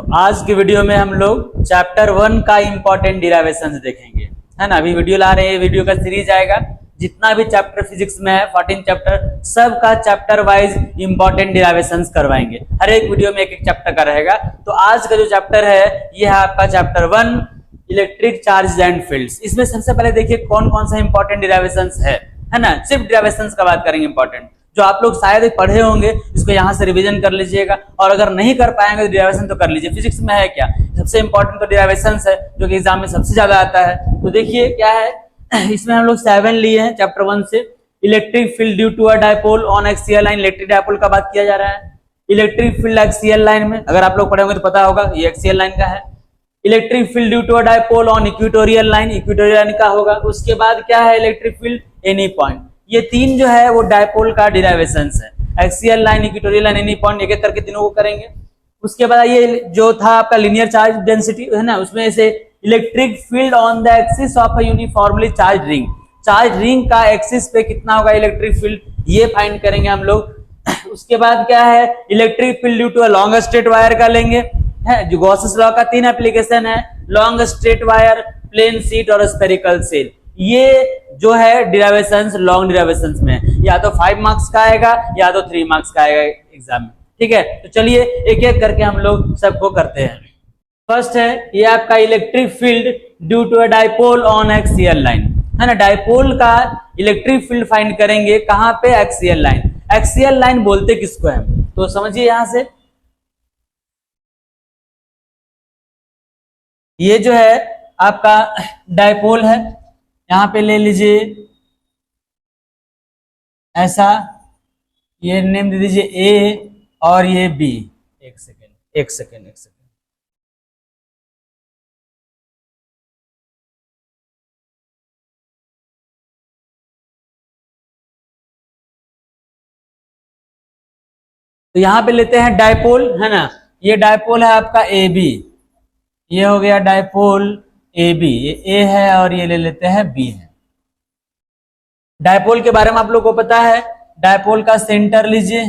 तो आज की वीडियो में हम लोग चैप्टर 1 का इंपॉर्टेंट डिराइवेशंस देखेंगे, है ना। अभी वीडियो ला रहे हैं, वीडियो का सीरीज आएगा, जितना भी चैप्टर फिजिक्स में है 14 चैप्टर, सब का चैप्टर वाइज इंपॉर्टेंट डिराइवेशंस करवाएंगे। हर एक वीडियो में एक एक चैप्टर का रहेगा। तो आज का जो चैप्टर है ये है आपका chapter 1 electric charge and fields. इसमें सबसे पहले देखिए कौन कौन सा इंपॉर्टेंट डिराइवेशंस है ना। सिर्फ डिराइवेशंस का बात करेंगे इंपॉर्टेंट, जो आप लोग शायद पढ़े होंगे, इसको यहाँ से रिवीजन कर लीजिएगा, और अगर नहीं कर पाएंगे तो डिराइवेशन तो कर लीजिए। फिजिक्स में है क्या, सबसे इंपॉर्टेंट तो डिराइवेशंस है, जो कि एग्जाम में सबसे ज्यादा आता है। तो देखिए क्या है, इसमें हम लोग 7 लिए हैं चैप्टर 1 से। Electric field due to a dipole on axial line, electric dipole का बात किया जा रहा है। इलेक्ट्रिक फील्ड एक्सियल लाइन में, अगर आप लोग पढ़े होंगे तो पता होगा, ये एक्सियल लाइन का है। Electric field due to a dipole on equatorial line, equatorial line का होगा। उसके बाद क्या है, इलेक्ट्रिक फील्ड एनी पॉइंट। ये तीन जो है वो डायपोल का डिराइवेशंस है। Axial line, equatorial line, any point, एक एक करके तीनों को करेंगे। उसके बाद ये जो था आपका लीनियर चार्ज डेंसिटी है ना, उसमें से electric field on the axis of a uniformly charge ring, charge ring का एक्सिस पे कितना होगा इलेक्ट्रिक फील्ड, ये फाइंड करेंगे हम लोग। उसके बाद क्या है, electric field due to a long straight wire का लेंगे, है जो गॉसेस लॉ का 3 एप्लीकेशन है, long straight wire, plane sheet और स्फेरिकल सेल। ये जो है डिराइवेशंस लॉन्ग डिराइवेशंस में या तो 5 मार्क्स का आएगा या तो 3 मार्क्स का आएगा एग्जाम में, ठीक है। तो चलिए एक एक करके हम लोग सबको करते हैं। फर्स्ट है ये आपका electric field due to a dipole on axial line, है ना। डायपोल का इलेक्ट्रिक फील्ड फाइंड करेंगे कहां पे, एक्सियल लाइन। एक्सियल लाइन बोलते किसको है, तो समझिए यहां से, ये जो है आपका डायपोल है, यहां पे ले लीजिए ऐसा, ये नेम दे दीजिए ए और ये बी। एक सेकेंड। तो यहां पे लेते हैं डायपोल, है ना। ये डायपोल है आपका ए बी, ये हो गया डायपोल ए बी, ये ए है और ये ले लेते हैं बी है। डायपोल के बारे में आप लोग को पता है, डायपोल का सेंटर लीजिए,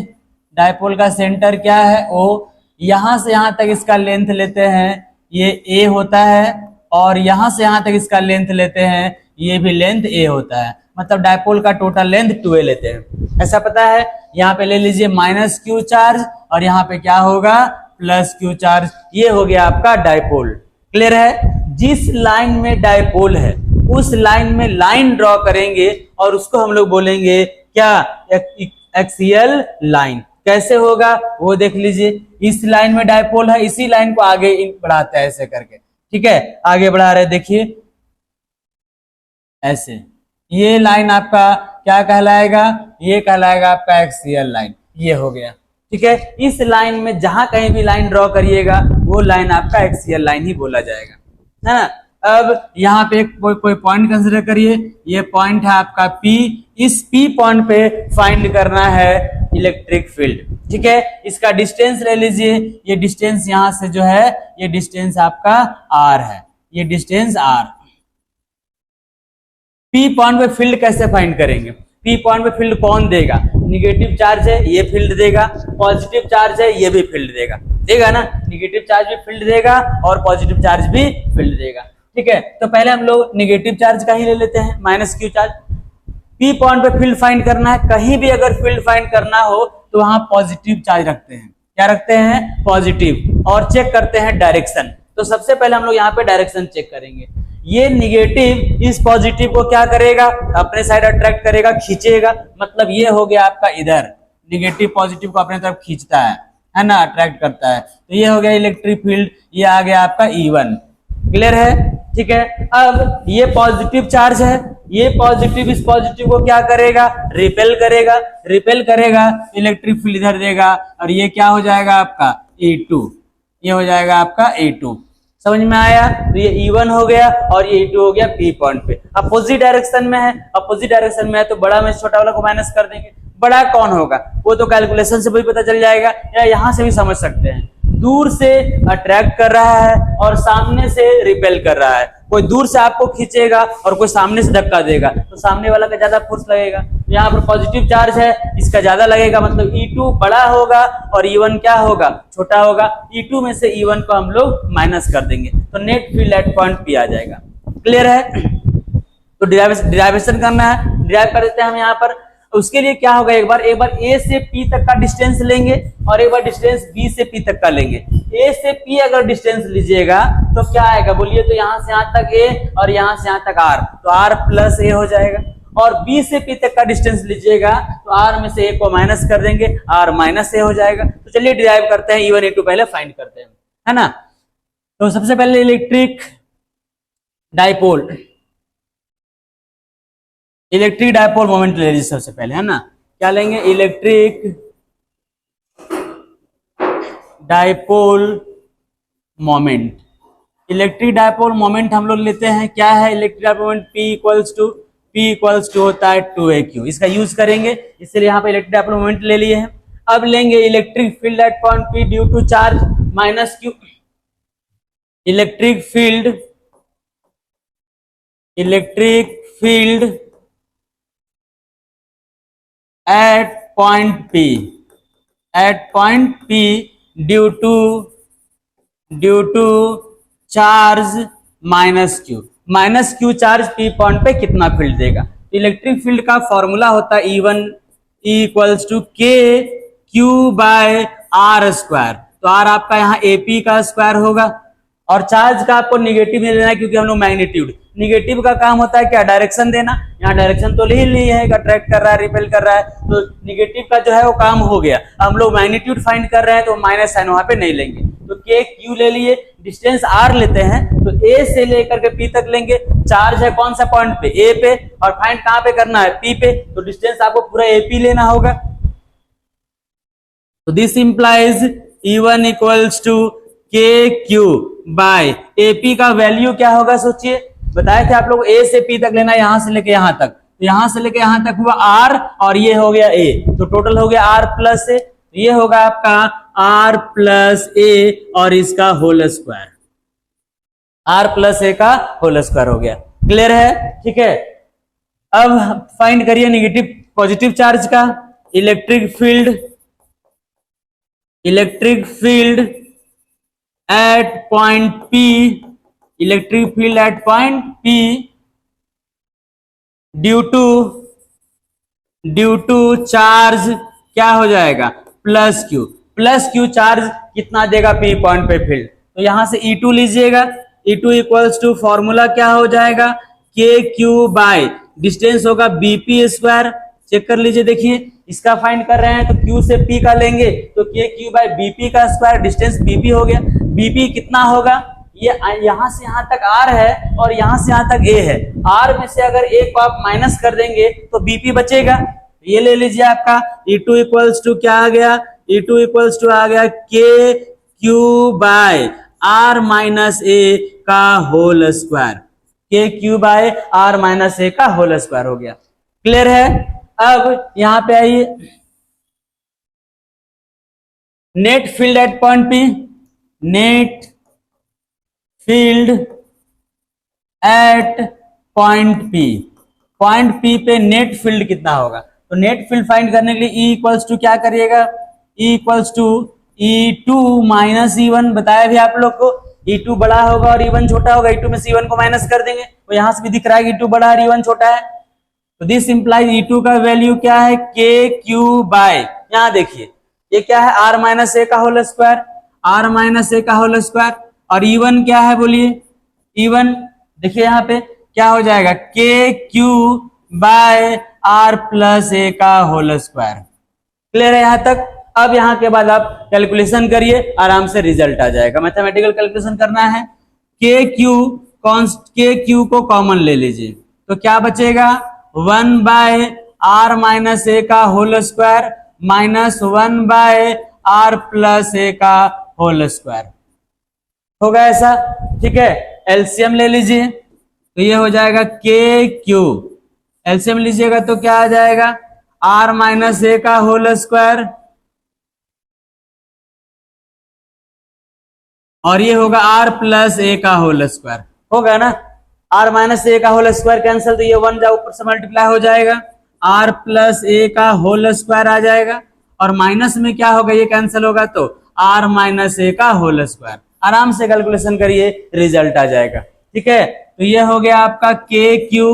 डायपोल का सेंटर क्या है, ओ। यहां से यहां तक इसका लेंथ लेते हैं, ये ए होता है, और यहां से यहां तक इसका लेंथ लेते हैं, ये भी लेंथ ए होता है। मतलब डायपोल का टोटल लेंथ 2a लेते हैं, ऐसा पता है। यहाँ पे ले लीजिए माइनस क्यू चार्ज और यहाँ पे क्या होगा, प्लस क्यू चार्ज। ये हो गया आपका डायपोल। क्लियर है। जिस लाइन में डायपोल है उस लाइन में लाइन ड्रॉ करेंगे और उसको हम लोग बोलेंगे क्या, एक्सियल लाइन। कैसे होगा वो देख लीजिए। इस लाइन में डायपोल है, इसी लाइन को आगे बढ़ाते हैं ऐसे करके, ठीक है। आगे बढ़ा रहे, देखिए ऐसे। ये लाइन आपका क्या कहलाएगा, ये कहलाएगा आपका एक्सियल लाइन। ये हो गया, ठीक है। इस लाइन में जहां कहीं भी लाइन ड्रॉ करिएगा वो लाइन आपका एक्सियल लाइन ही बोला जाएगा, है ना। अब यहाँ पे कोई पॉइंट कंसीडर करिए, ये पॉइंट है आपका P। इस P पॉइंट पे फाइंड करना है इलेक्ट्रिक फील्ड, ठीक है। इसका डिस्टेंस ले लीजिए, ये डिस्टेंस यहाँ से जो है ये डिस्टेंस आपका R है, ये डिस्टेंस R। P पॉइंट पे फील्ड कैसे फाइंड करेंगे, P पॉइंट पे फील्ड कौन देगा, निगेटिव चार्ज है ये फील्ड देगा, पॉजिटिव चार्ज है ये भी फील्ड देगा ना। निगेटिव चार्ज भी फील्ड देगा और पॉजिटिव चार्ज भी फील्ड देगा, ठीक है। तो पहले हम लोग निगेटिव चार्ज का ही ले लेते हैं, minus Q charge. P point पे फील्ड फाइंड करना है, कहीं भी अगर फील्ड फाइंड करना हो तो वहां पॉजिटिव चार्ज रखते हैं। क्या रखते हैं, पॉजिटिव, और चेक करते हैं डायरेक्शन। तो सबसे पहले हम लोग यहाँ पे डायरेक्शन चेक करेंगे। ये निगेटिव इस पॉजिटिव को क्या करेगा, अपने साइड अट्रैक्ट करेगा, खींचेगा। मतलब ये हो गया आपका इधर, निगेटिव पॉजिटिव को अपने तरफ खींचता है ना, अट्रैक्ट करता है। तो ये हो गया इलेक्ट्रिक फील्ड, ये आ गया आपका E1। क्लियर है, ठीक है। अब ये पॉजिटिव चार्ज है, ये पॉजिटिव इस पॉजिटिव को क्या करेगा, रिपेल करेगा, इलेक्ट्रिक फील्ड इधर देगा, और ये क्या हो जाएगा आपका E2, ये हो जाएगा आपका E2। समझ में आया। तो ये E1 हो गया और ये E2 हो गया P पॉइंट पे। अपोजिट डायरेक्शन में है, अपोजिट डायरेक्शन में है तो बड़ा में छोटा वाला को माइनस कर देंगे। बड़ा कौन होगा वो तो कैलकुलेशन से भी पता चल जाएगा, या यहां से भी समझ सकते हैं। दूर से अट्रैक्ट कर रहा है और सामने से रिपेल कर रहा है, कोई दूर से आपको खींचेगा और कोई सामने से धक्का देगा तो सामने वाला का ज्यादा फोर्स लगेगा। यहाँ पर पॉजिटिव चार्ज है, इसका ज्यादा लगेगा, मतलब E2 बड़ा होगा और E1 क्या होगा, छोटा होगा। E2 में से E1 को हम लोग माइनस कर देंगे तो net field at point P आ जाएगा। क्लियर है? तो डिराइवेशन करना है, डिराइव कर देते हैं हम यहाँ पर। उसके लिए क्या होगा, एक बार A से P तक का डिस्टेंस लेंगे और एक बार डिस्टेंस B से P तक का लेंगे। A से P अगर डिस्टेंस लीजिएगा तो क्या आएगा बोलिए, तो यहाँ से यहाँ तक A और यहाँ से यहाँ तक R, तो R प्लस A हो जाएगा। और B से P तक का डिस्टेंस लीजिएगा तो R में से A को माइनस कर देंगे, R माइनस A हो जाएगा। तो चलिए डिराइव करते हैं, E1 E2 पहले फाइंड करते हैं, है ना। तो सबसे पहले इलेक्ट्रिक डाइपोल मोमेंट ले लीजिए सबसे पहले, है ना। क्या लेंगे, electric dipole moment. Electric dipole moment हम लोग लेते हैं, क्या है electric dipole moment, P equals to होता है 2AQ। इसका यूज करेंगे, इसलिए यहाँ पे इलेक्ट्रिक डाइपोल मोमेंट ले लिए हैं। अब लेंगे electric field at point P due to charge minus Q। Electric field at point P due to charge minus Q charge P point पे कितना फील्ड देगा। इलेक्ट्रिक फील्ड का फॉर्मूला होता है E1 equals to KQ by R square. तो R आपका यहाँ AP का स्क्वायर होगा और चार्ज का आपको निगेटिव में लेना है क्योंकि हम लोग मैग्नीट्यूड, निगेटिव का काम होता है क्या, डायरेक्शन देना। यहाँ डायरेक्शन तो ले ही ली है, अट्रैक्ट कर रहा है, रिपेल कर रहा है, तो निगेटिव का जो है वो काम हो गया। हम लोग मैग्नीट्यूड फाइंड कर रहे हैं तो माइनस साइन वहां पे नहीं लेंगे, तो के क्यू ले लिए। डिस्टेंस आर लेते हैं तो ए से लेकर के पी तक लेंगे। चार्ज है कौन सा पॉइंट पे, ए पे, और फाइंड कहां पे करना है, पी पे, तो डिस्टेंस आपको पूरा एपी लेना होगा। तो this implies E1 equals to K Q by AP का वैल्यू क्या होगा, सोचिए, बताए थे आप लोग ए से पी तक लेना, यहां से लेके यहां तक, तो यहां से लेके यहां तक हुआ आर और ये हो गया ए, तो टोटल हो गया आर प्लस ए, ये होगा आपका आर प्लस ए और इसका whole square, are plus a का होल स्क्वायर हो गया। क्लियर है? ठीक है। अब फाइंड करिए नेगेटिव पॉजिटिव चार्ज का। Electric field at point P, electric field at point P due to charge क्या हो जाएगा, प्लस क्यू चार्ज कितना देगा पी पॉइंट पे फील्ड, तो यहां से E2 लीजिएगा। E2 इक्वल्स टू फॉर्मूला क्या हो जाएगा, के क्यू बाय डिस्टेंस होगा बीपी स्क्वायर। चेक कर लीजिए, देखिए इसका फाइंड कर रहे हैं तो Q से P का लेंगे तो के क्यू बाय बीपी का स्क्वायर, डिस्टेंस बीपी हो गया। बीपी कितना होगा, ये यहां से यहां तक R है और यहां से यहां तक A है, R में से अगर A को आप माइनस कर देंगे तो बीपी बचेगा, ये ले लीजिए आपका। E2 इक्वल्स टू क्या आ गया, E2 इक्वल्स टू आ गया के Q bye R minus a का होल स्क्वायर, के Q bye R minus a का होल स्क्वायर हो गया। क्लियर है? अब यहां पे आइए, net field at point P, net field at point P पे नेट फील्ड कितना होगा, तो नेट फील्ड फाइंड करने के लिए E इक्वल्स टू क्या करिएगा, E equals to E2 minus E1, बताया भी आप लोग को, E2 बड़ा होगा और E1 छोटा होगा, E2 में से E1 को माइनस कर देंगे, तो यहां से भी दिख रहा है कि E2 बड़ा है E1 छोटा है, तो दिस इंप्लाइज E2 का वैल्यू क्या है, के क्यू बाय, यहां देखिए ये क्या है, R माइनस ए का whole square, R minus a का होल स्क्वायर, और E1 क्या है बोलिए, E1 देखिए यहाँ पे क्या हो जाएगा, K Q bye R plus a का होल स्क्वायर। क्लियर है यहां तक? अब यहां के बाद आप कैलकुलेशन करिए, आराम से रिजल्ट आ जाएगा। मैथमेटिकल कैलकुलेशन करना है, के क्यू को कॉमन ले लीजिए तो क्या बचेगा, 1 बाय R माइनस ए का whole square minus 1 by R plus a का होल स्क्वायर, होगा ऐसा। ठीक है, एलसीएम ले लीजिए तो ये हो जाएगा के क्यू, एलसीएम लीजिएगा तो क्या आ जाएगा, R माइनस ए का होल स्क्वायर और ये होगा R प्लस ए का होल स्क्वायर, होगा ना। आर माइनस ए का होल स्क्वायर कैंसिल, तो ये 1 जा ऊपर से मल्टीप्लाई हो जाएगा, आर प्लस ए का होल स्क्वायर आ जाएगा, और माइनस में क्या होगा, ये कैंसिल होगा तो आर माइनस ए का होल स्क्वायर। आराम से कैलकुलेशन करिए, रिजल्ट आ जाएगा। ठीक है, तो ये हो गया आपका के क्यू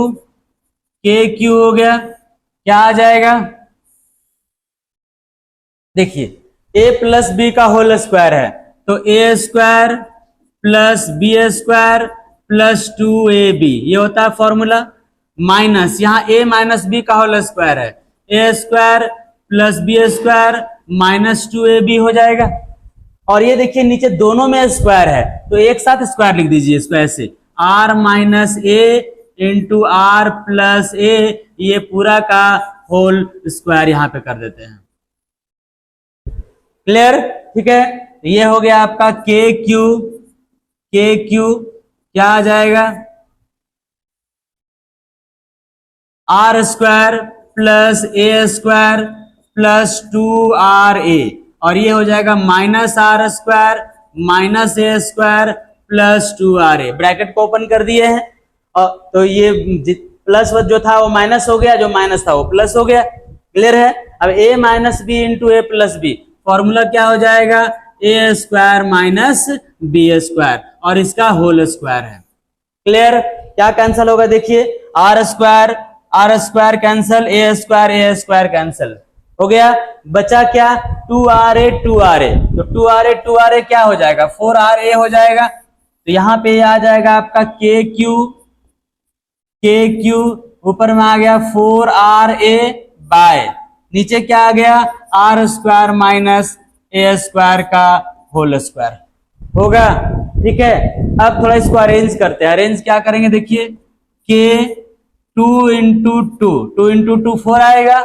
हो गया, क्या आ जाएगा, देखिए a प्लस बी का होल स्क्वायर है, तो a square plus b square plus 2ab, ये होता है फॉर्मूला, माइनस यहाँ a माइनस बी का होल स्क्वायर है, a square plus b square minus 2ab हो जाएगा। और ये देखिए नीचे दोनों में स्क्वायर है, तो एक साथ स्क्वायर लिख दीजिए इसको ऐसे, r minus a into r plus a, ये पूरा का होल स्क्वायर यहां पे कर देते हैं। क्लियर? ठीक है, ये हो गया आपका के क्यू क्या आ जाएगा, are square plus A square plus 2ra, और ये हो जाएगा minus R square minus A square plus 2ra, bracket को ओपन कर दिए हैं, और तो ये प्लस जो था वो माइनस हो गया, जो माइनस था वो प्लस हो गया। क्लियर है? अब a minus B into A plus B, formula क्या हो जाएगा, A square minus B square, और इसका होल स्क्वायर है। क्लियर? क्या कैंसिल होगा, देखिए R square cancel, A square cancel हो गया, बचा क्या, 2ra, तो 2ra क्या हो जाएगा, 4ra हो जाएगा। तो यहाँ पे आ जाएगा आपका के क्यू ऊपर में आ गया 4ra बाय नीचे क्या आ गया, are square minus A square का होल स्क्वायर होगा। ठीक है, अब थोड़ा इसको अरेंज करते हैं। अरेंज क्या करेंगे, देखिए के 2 इंटू टू 4 आएगा,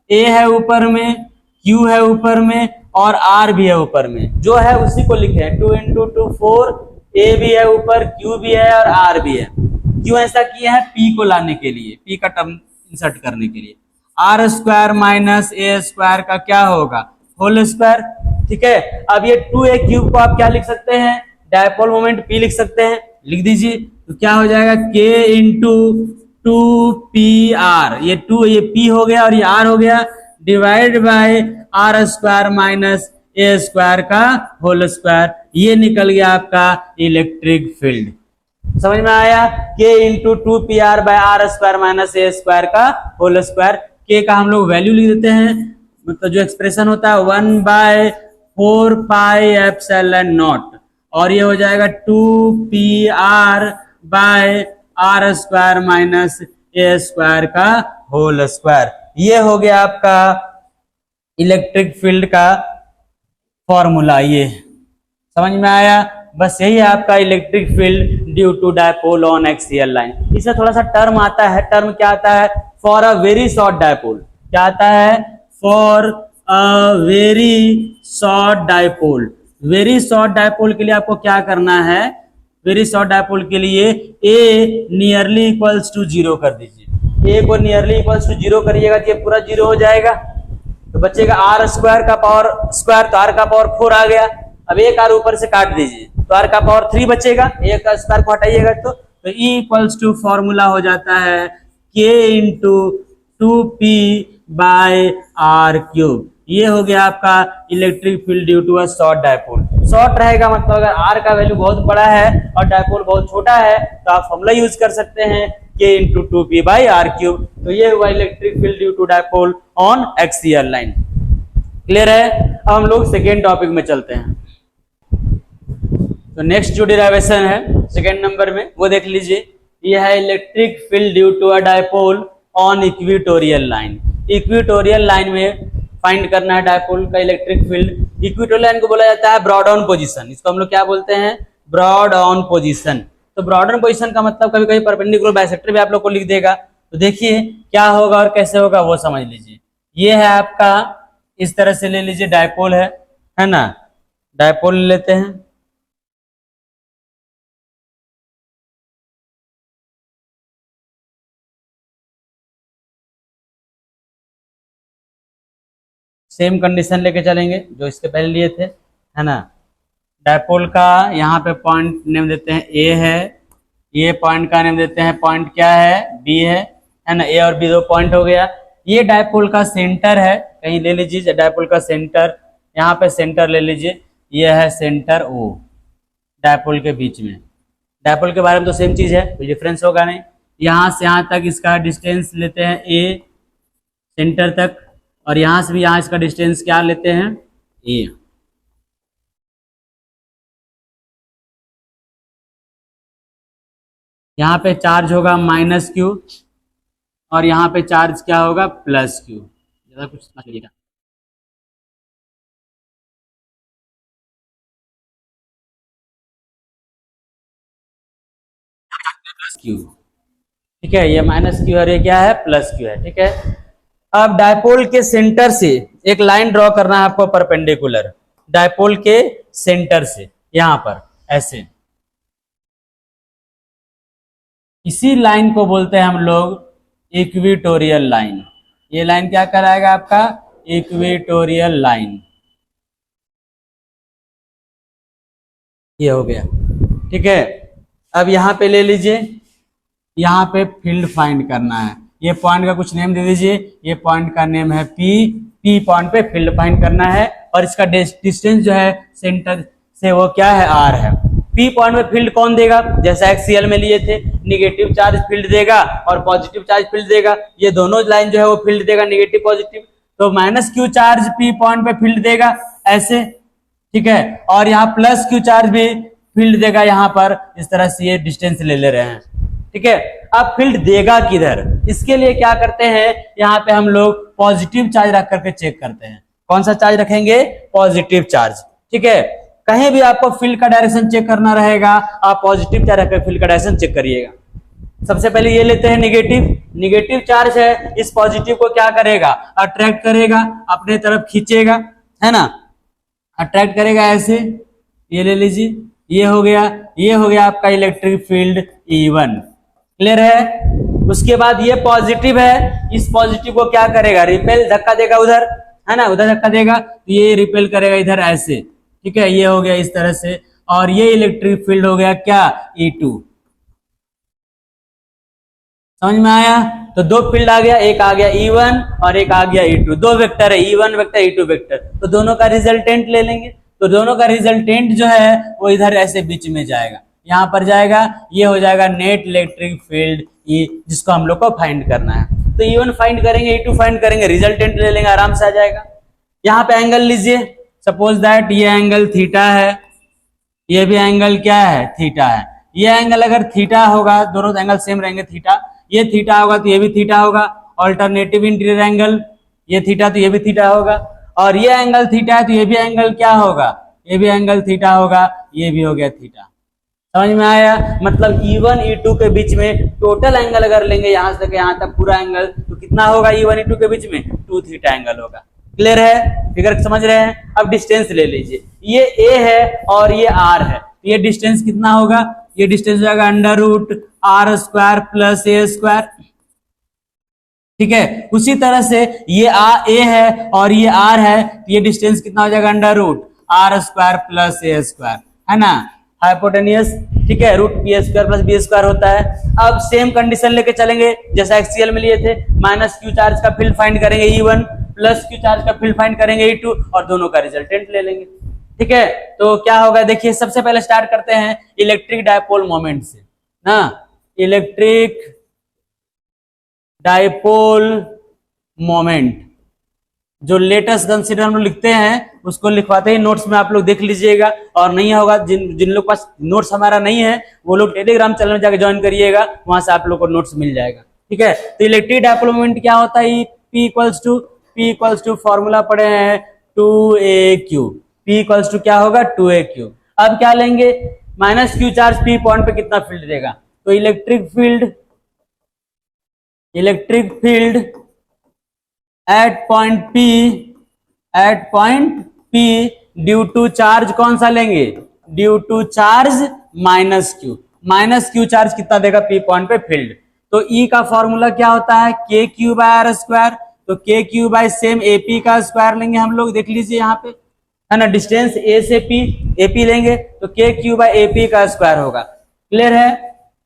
ए है ऊपर में, क्यू है ऊपर में, और आर भी है ऊपर में, जो है उसी को लिखे हैं, 2 इंटू 4, ए भी है ऊपर, क्यू भी है और आर भी है। क्यों ऐसा किया है, पी को लाने के लिए, पी का टर्म इंसर्ट करने के लिए। R square minus A square का क्या होगा, होल स्क्वायर। ठीक है, अब ये 2a क्यूब को आप क्या लिख सकते हैं, डायपोल मोमेंट p लिख सकते हैं, लिख दीजिए, तो क्या हो जाएगा, k इंटू 2pr, ये 2 ये p हो गया और ये r हो गया, divide by are square minus A square का होल स्क्वायर, ये निकल गया आपका इलेक्ट्रिक फील्ड। समझ में आया, k into 2pr by are square minus A square का होल स्क्वायर। k का हम लोग वैल्यू लिख देते हैं, मतलब जो एक्सप्रेशन होता है 1/4 पाई एप्सिलॉन नॉट, और ये हो जाएगा 2pr by are square minus A square का होल स्क्वायर। ये हो गया आपका इलेक्ट्रिक फील्ड का फॉर्मूला। ये समझ में आया, बस यही है आपका electric field due to dipole on axial line. इसमें थोड़ा सा टर्म आता है, टर्म क्या आता है, for a very short dipole, क्या आता है, for a very short dipole. Very short dipole के लिए आपको क्या करना है, वेरी शॉर्ट डायपोल के लिए a नियरली इक्वल्स टू 0 कर दीजिए, a को नियरली इक्वल्स टू 0 करिएगा तो ये पूरा 0 हो जाएगा, तो बचेगा आर स्क्वायर का पावर स्क्वायर, तो आर का पावर 4 आ गया। अब एक आर ऊपर से काट दीजिए तो आर का पावर 3 बचेगा, एक का स्क्वायर को हटाइएगा तो E इक्वल्स टू फॉर्मूला हो जाता है k into 2p by R cube. ये हो गया आपका electric field due to a short dipole. Short रहेगा मतलब अगर आर का वैल्यू बहुत बड़ा है और डायपोल बहुत छोटा है तो आप फॉर्मूला यूज कर सकते हैं k into 2p by R cube. तो ये हुआ electric field due to dipole on axial line. Clear है? अब हम लोग सेकेंड टॉपिक में चलते हैं। तो नेक्स्ट जो डिराइवेशन है सेकेंड नंबर में वो देख लीजिए, ये है electric field due to a dipole on equatorial line. Equatorial line में फाइंड करना है डायपोल का इलेक्ट्रिक फील्ड। इक्वेटोरियल लाइन को बोला जाता है ब्रॉड ऑन पोजीशन, इसको हम लोग क्या बोलते हैं, ब्रॉड ऑन पोजीशन। तो ब्रॉड ऑन पोजीशन का मतलब कभी कभी परपेंडिकुलर बाइसेक्टर भी आप लोग को लिख देगा, तो देखिए क्या होगा और कैसे होगा वो समझ लीजिए। ये है आपका, इस तरह से ले लीजिए, डायपोल है ना, डायपोल लेते हैं, सेम कंडीशन लेके चलेंगे जो इसके पहले लिए थे, है ना। डायपोल का यहाँ पे पॉइंट नेम देते हैं, ए है, ये पॉइंट का नेम देते हैं, पॉइंट क्या है, बी है ना। ए और बी दो पॉइंट हो गया। ये डायपोल का सेंटर है, कहीं ले लीजिए डायपोल का सेंटर, यहाँ पे सेंटर ले लीजिए, ये है सेंटर ओ डायपोल के बीच में। डायपोल के बारे में तो सेम चीज है, कोई डिफरेंस होगा नहीं। यहाँ से यहाँ तक इसका डिस्टेंस लेते हैं ए सेंटर तक, और यहाँ से भी यहाँ इसका डिस्टेंस क्या लेते हैं, ए। यहाँ पे चार्ज होगा माइनस क्यू और यहाँ पे चार्ज क्या होगा, प्लस क्यू। ज्यादा कुछ समझ लीजिएगा। प्लस क्यू, ठीक है, ये माइनस क्यू और ये क्या है, प्लस क्यू है, ठीक है। अब डायपोल के सेंटर से एक लाइन ड्रॉ करना है आपको परपेंडिकुलर, डायपोल के सेंटर से यहां पर ऐसे, इसी लाइन को बोलते हैं हम लोग इक्वेटोरियल लाइन। ये लाइन क्या कराएगा आपका, इक्वेटोरियल लाइन। ये हो गया, ठीक है। अब यहां पे ले लीजिए, यहाँ पे फील्ड फाइंड करना है। ये पॉइंट का कुछ नेम दे दीजिए, ये पॉइंट का नेम है पी। पी पॉइंट पे फील्ड फाइंड करना है और इसका डिस्टेंस जो है सेंटर से वो क्या है, आर है। पी पॉइंट पे फील्ड कौन देगा, जैसा एक्सीएल में लिए थे, निगेटिव चार्ज फील्ड देगा और पॉजिटिव चार्ज फील्ड देगा। ये दोनों लाइन जो है वो फील्ड देगा निगेटिव पॉजिटिव, तो minus Q charge P point पे फील्ड देगा ऐसे, ठीक है। और यहाँ प्लस क्यू चार्ज भी फील्ड देगा यहाँ पर, इस तरह से ये डिस्टेंस ले रहे हैं, ठीक है। अब फील्ड देगा किधर, इसके लिए क्या करते हैं, यहाँ पे हम लोग पॉजिटिव चार्ज रख करके चेक करते हैं। कौन सा चार्ज रखेंगे, पॉजिटिव चार्ज, ठीक है। कहीं भी आपको फील्ड का डायरेक्शन चेक करना रहेगा, आप पॉजिटिव चार्ज रखकर फील्ड का डायरेक्शन चेक करिएगा। सबसे पहले ये लेते हैं निगेटिव, निगेटिव चार्ज है, इस पॉजिटिव को क्या करेगा, अट्रैक्ट करेगा, अपने तरफ खींचेगा, है ना, अट्रैक्ट करेगा ऐसे। ये ले लीजिए, ये हो गया, ये हो गया आपका इलेक्ट्रिक फील्ड E1, क्लियर है। उसके बाद ये पॉजिटिव है, इस पॉजिटिव को क्या करेगा, रिपेल, धक्का देगा उधर, है ना, उधर धक्का देगा तो ये रिपेल करेगा इधर ऐसे, ठीक है। ये हो गया इस तरह से, और ये इलेक्ट्रिक फील्ड हो गया क्या, E2। समझ में आया, तो दो फील्ड आ गया, एक आ गया E1 और एक आ गया E2, दो वेक्टर है, E1 वेक्टर E2 वेक्टर, तो दोनों का रिजल्टेंट ले लेंगे। तो दोनों का रिजल्टेंट जो है वो इधर ऐसे बीच में जाएगा, यहाँ पर जाएगा, ये हो जाएगा नेट इलेक्ट्रिक फील्ड E, जिसको हम लोग को फाइंड करना है। तो E1 फाइंड करेंगे, E2 फाइंड करेंगे, रिजल्टेंट ले लेंगे, आराम से आ जाएगा। यहाँ पे एंगल लीजिए, सपोज दैट ये एंगल थीटा है, ये भी एंगल क्या है, थीटा है। ये एंगल अगर थीटा होगा, दोनों एंगल सेम रहेंगे थीटा, ये थीटा होगा तो ये भी थीटा होगा, ऑल्टरनेटिव इंटीरियर एंगल, ये थीटा तो ये भी थीटा होगा, और ये एंगल थीटा है तो ये भी एंगल क्या होगा, ये भी एंगल थीटा होगा, ये भी हो गया थीटा। समझ में आया, मतलब E1 E2 के बीच में टोटल एंगल अगर लेंगे यहाँ से यहाँ तक पूरा एंगल, तो कितना होगा E1 E2 के बीच में, 2 थीटा एंगल होगा। क्लियर है, फिगर समझ रहे हैं। अब डिस्टेंस ले लीजिए, ये A है और ये R है, तो ये डिस्टेंस कितना होगा, ये डिस्टेंस हो जाएगा √R² प्लस A², ठीक है। उसी तरह से ये A है और ये R है, तो ये डिस्टेंस कितना हो जाएगा, √R² प्लस A², है ना, हाइपोटेनियस, ठीक है, √P² प्लस B² होता है। अब सेम कंडीशन लेके चलेंगे जैसा एक्सीएल में लिए थे, माइनस क्यू चार्ज का फील्ड फाइंड करेंगे E1, प्लस क्यू चार्ज का फील्ड फाइंड करेंगे E2, और दोनों का रिजल्टेंट ले लेंगे, ठीक है। तो क्या होगा, देखिए सबसे पहले स्टार्ट करते हैं इलेक्ट्रिक डायपोल मोमेंट से ना, इलेक्ट्रिक डायपोल मोमेंट जो लेटेस्ट कंसीडर हम लोग लिखते हैं, उसको लिखवाते ही नोट्स में आप लोग देख लीजिएगा, और नहीं होगा, जिन लोग पास नोट्स हमारा नहीं है वो लोग टेलीग्राम चैनल में जाकर ज्वाइन करिएगा, वहां से आप लोग को नोट्स मिल जाएगा, ठीक है। तो इलेक्ट्रिक डायपोल मोमेंट क्या होता है, P इक्वल्स टू फॉर्मूला पढ़े हैं 2AQ, P इक्वल्स टू क्या होगा, 2AQ। अब क्या लेंगे, minus Q charge P point पे कितना फील्ड देगा, तो electric field at point P due to charge कौन सा लेंगे, due to charge minus Q charge कितना देगा P पॉइंट पे फील्ड। तो E का फॉर्मूला क्या होता है, KQ/R², तो KQ सेम AP का स्क्वायर लेंगे हम लोग, देख लीजिए यहाँ पे, है ना, डिस्टेंस A से P, AP लेंगे तो KQ/AP का स्क्वायर होगा। क्लियर है,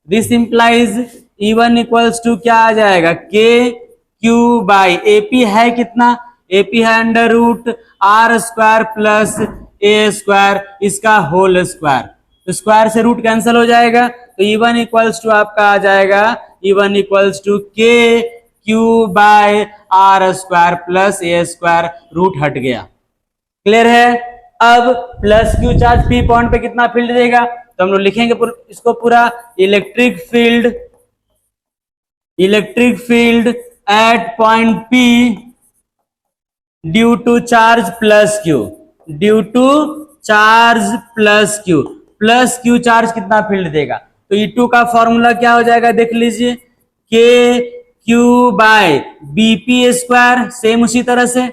this implies E1 equals to क्या आ जाएगा, के क्यू बाई एपी है कितना, एपी है under root are square plus A square, इसका होल स्क्वायर, तो स्क्वायर से रूट कैंसिल हो जाएगा, तो E1 इक्वल्स टू आपका आ जाएगा E1 equals to K Q by are square plus A square, root हट गया। क्लियर है। अब plus Q charge P point पे कितना फील्ड देगा, तो हम लोग लिखेंगे इसको पूरा, electric field at point P due to charge plus Q, due to charge plus Q, plus Q charge कितना फील्ड देगा, तो E2 का फॉर्मूला क्या हो जाएगा देख लीजिए, K Q by BP square, same उसी तरह से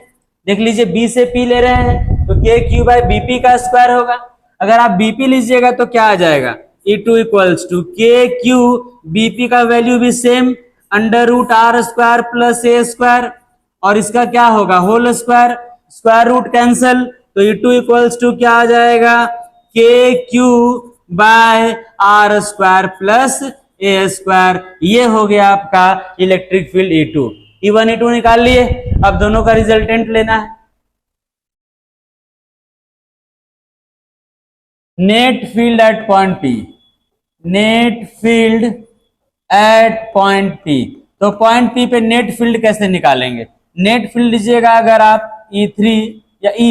देख लीजिए, बी से पी ले रहे हैं तो के क्यू बाय बीपी का स्क्वायर होगा, अगर आप बीपी लीजिएगा तो क्या आ जाएगा, E2 equals to K Q, BP का वैल्यू भी same under root are square plus A square, और इसका क्या होगा whole square, square root cancel, तो E2 इक्वल्स टू क्या आ जाएगा, K Q by are square plus A square, ये हो गया आपका electric field E2। E1 E2 निकाल लिए, अब दोनों का रिजल्टेंट लेना है। Net field at point P, net field at point P, तो पॉइंट पी पे नेट फील्ड कैसे निकालेंगे, नेट फील्ड लीजिएगा अगर आप E3 या E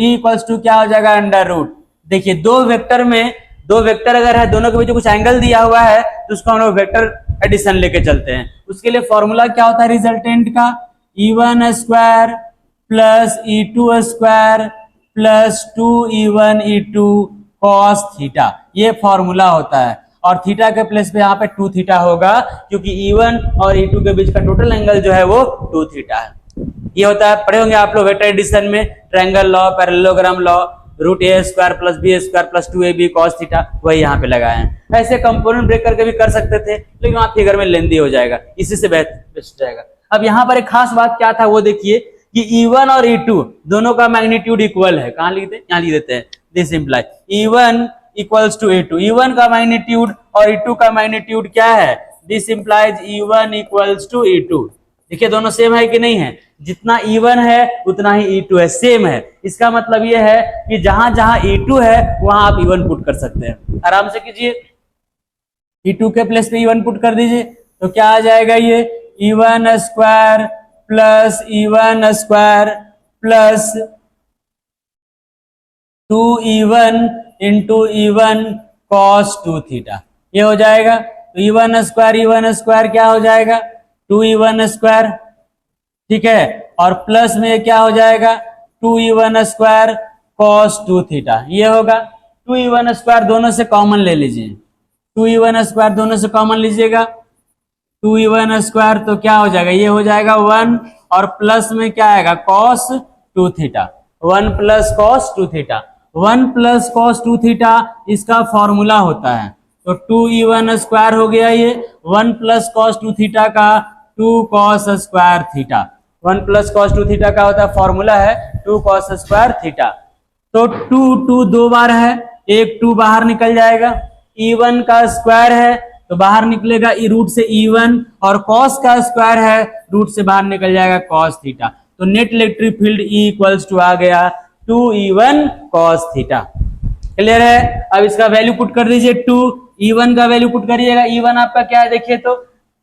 इक्वल्स टू क्या हो जाएगा अंडर रूट, देखिए दो वेक्टर अगर है, दोनों के बीच कुछ एंगल दिया हुआ है तो उसको हम लोग वेक्टर एडिशन लेके चलते हैं, उसके लिए फॉर्मूला क्या होता है रिजल्टेंट का, E1 square plus E2 square plus 2E1 E2 cos theta, ये फॉर्मूला होता है, और थीटा के प्लेस पे यहाँ पे 2 थीटा होगा, क्योंकि E1 और E2 के बीच का टोटल एंगल जो है वो 2 थीटा है। ये होता है, पढ़े होंगे आप लोग वेक्टर एडिशन में, triangle law, parallelogram law, root a square plus b square plus 2ab cos theta, वही यहाँ पे लगाए हैं। ऐसे कंपोनेंट ब्रेक करके भी कर सकते थे, लेकिन वहां फिगर में लेंदी हो जाएगा, इसी से बेस्ट जाएगा। अब यहाँ पर एक खास बात क्या था वो देखिए कि E1 और E2 दोनों का मैग्नीट्यूड इक्वल है, कहाँ लिखते हैं, यहाँ लिख देते हैं, this imply E1 equals to E2, E1 का मैग्नीट्यूड और E2 का मैग्नीट्यूड क्या है, this implies E1 equals to E2, देखिए दोनों सेम है कि नहीं है, जितना E1 है उतना ही E2 है, सेम है, इसका मतलब ये है कि जहां जहां E2 है वहां आप E1 पुट कर सकते हैं, आराम से कीजिए, E2 के प्लेस पे E1 पुट कर दीजिए, तो क्या आ जाएगा ये E1 square plus E1 square plus 2E1 into E1 cos 2 theta, ये हो जाएगा, तो E1 स्क्वायर क्या हो जाएगा 2E1 स्क्वायर, ठीक है, और प्लस में क्या हो जाएगा 2E1 स्क्वायर कॉस 2 थीटा, ये होगा 2E1 स्क्वायर दोनों से कॉमन ले लीजिए, 2E1 स्क्वायर दोनों से कॉमन लीजिएगा, 2E1 स्क्वायर तो क्या हो जाएगा, ये हो जाएगा 1, और प्लस में क्या आएगा cos 2 theta, 1 plus cos 2 theta, 1 plus cos 2 theta इसका फॉर्मूला होता है, तो 2E1 स्क्वायर हो गया, ये 1 प्लस कॉस 2 थीटा का 2 cos square theta, 1 plus cos 2 theta का होता है फॉर्मूला है 2 कॉस स्क्वायर थीटा, तो 2 2 बार है, एक 2 बाहर निकल जाएगा, E1 का स्क्वायर है तो बाहर निकलेगा रूट से E1, और कॉस का स्क्वायर है रूट से बाहर निकल जाएगा कॉस थीटा, तो net electric field E equals to आ गया 2E1 कॉस थीटा। क्लियर है। अब इसका वैल्यू पुट कर दीजिए 2, E1 का वैल्यू पुट करिएगा, E1 आपका क्या है देखिए तो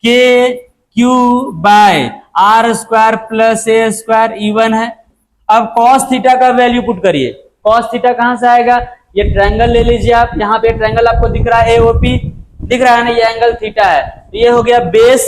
K Q by are square plus A square E1 है। अब कॉस थीटा का वैल्यू पुट करिए, कॉस थीटा कहां से आएगा, ये ट्रायंगल ले लीजिए आप, यहाँ पे ट्रायंगल आपको दिख रहा है AOP दिख रहा है ना, ये एंगल थीटा है, तो ये हो गया बेस,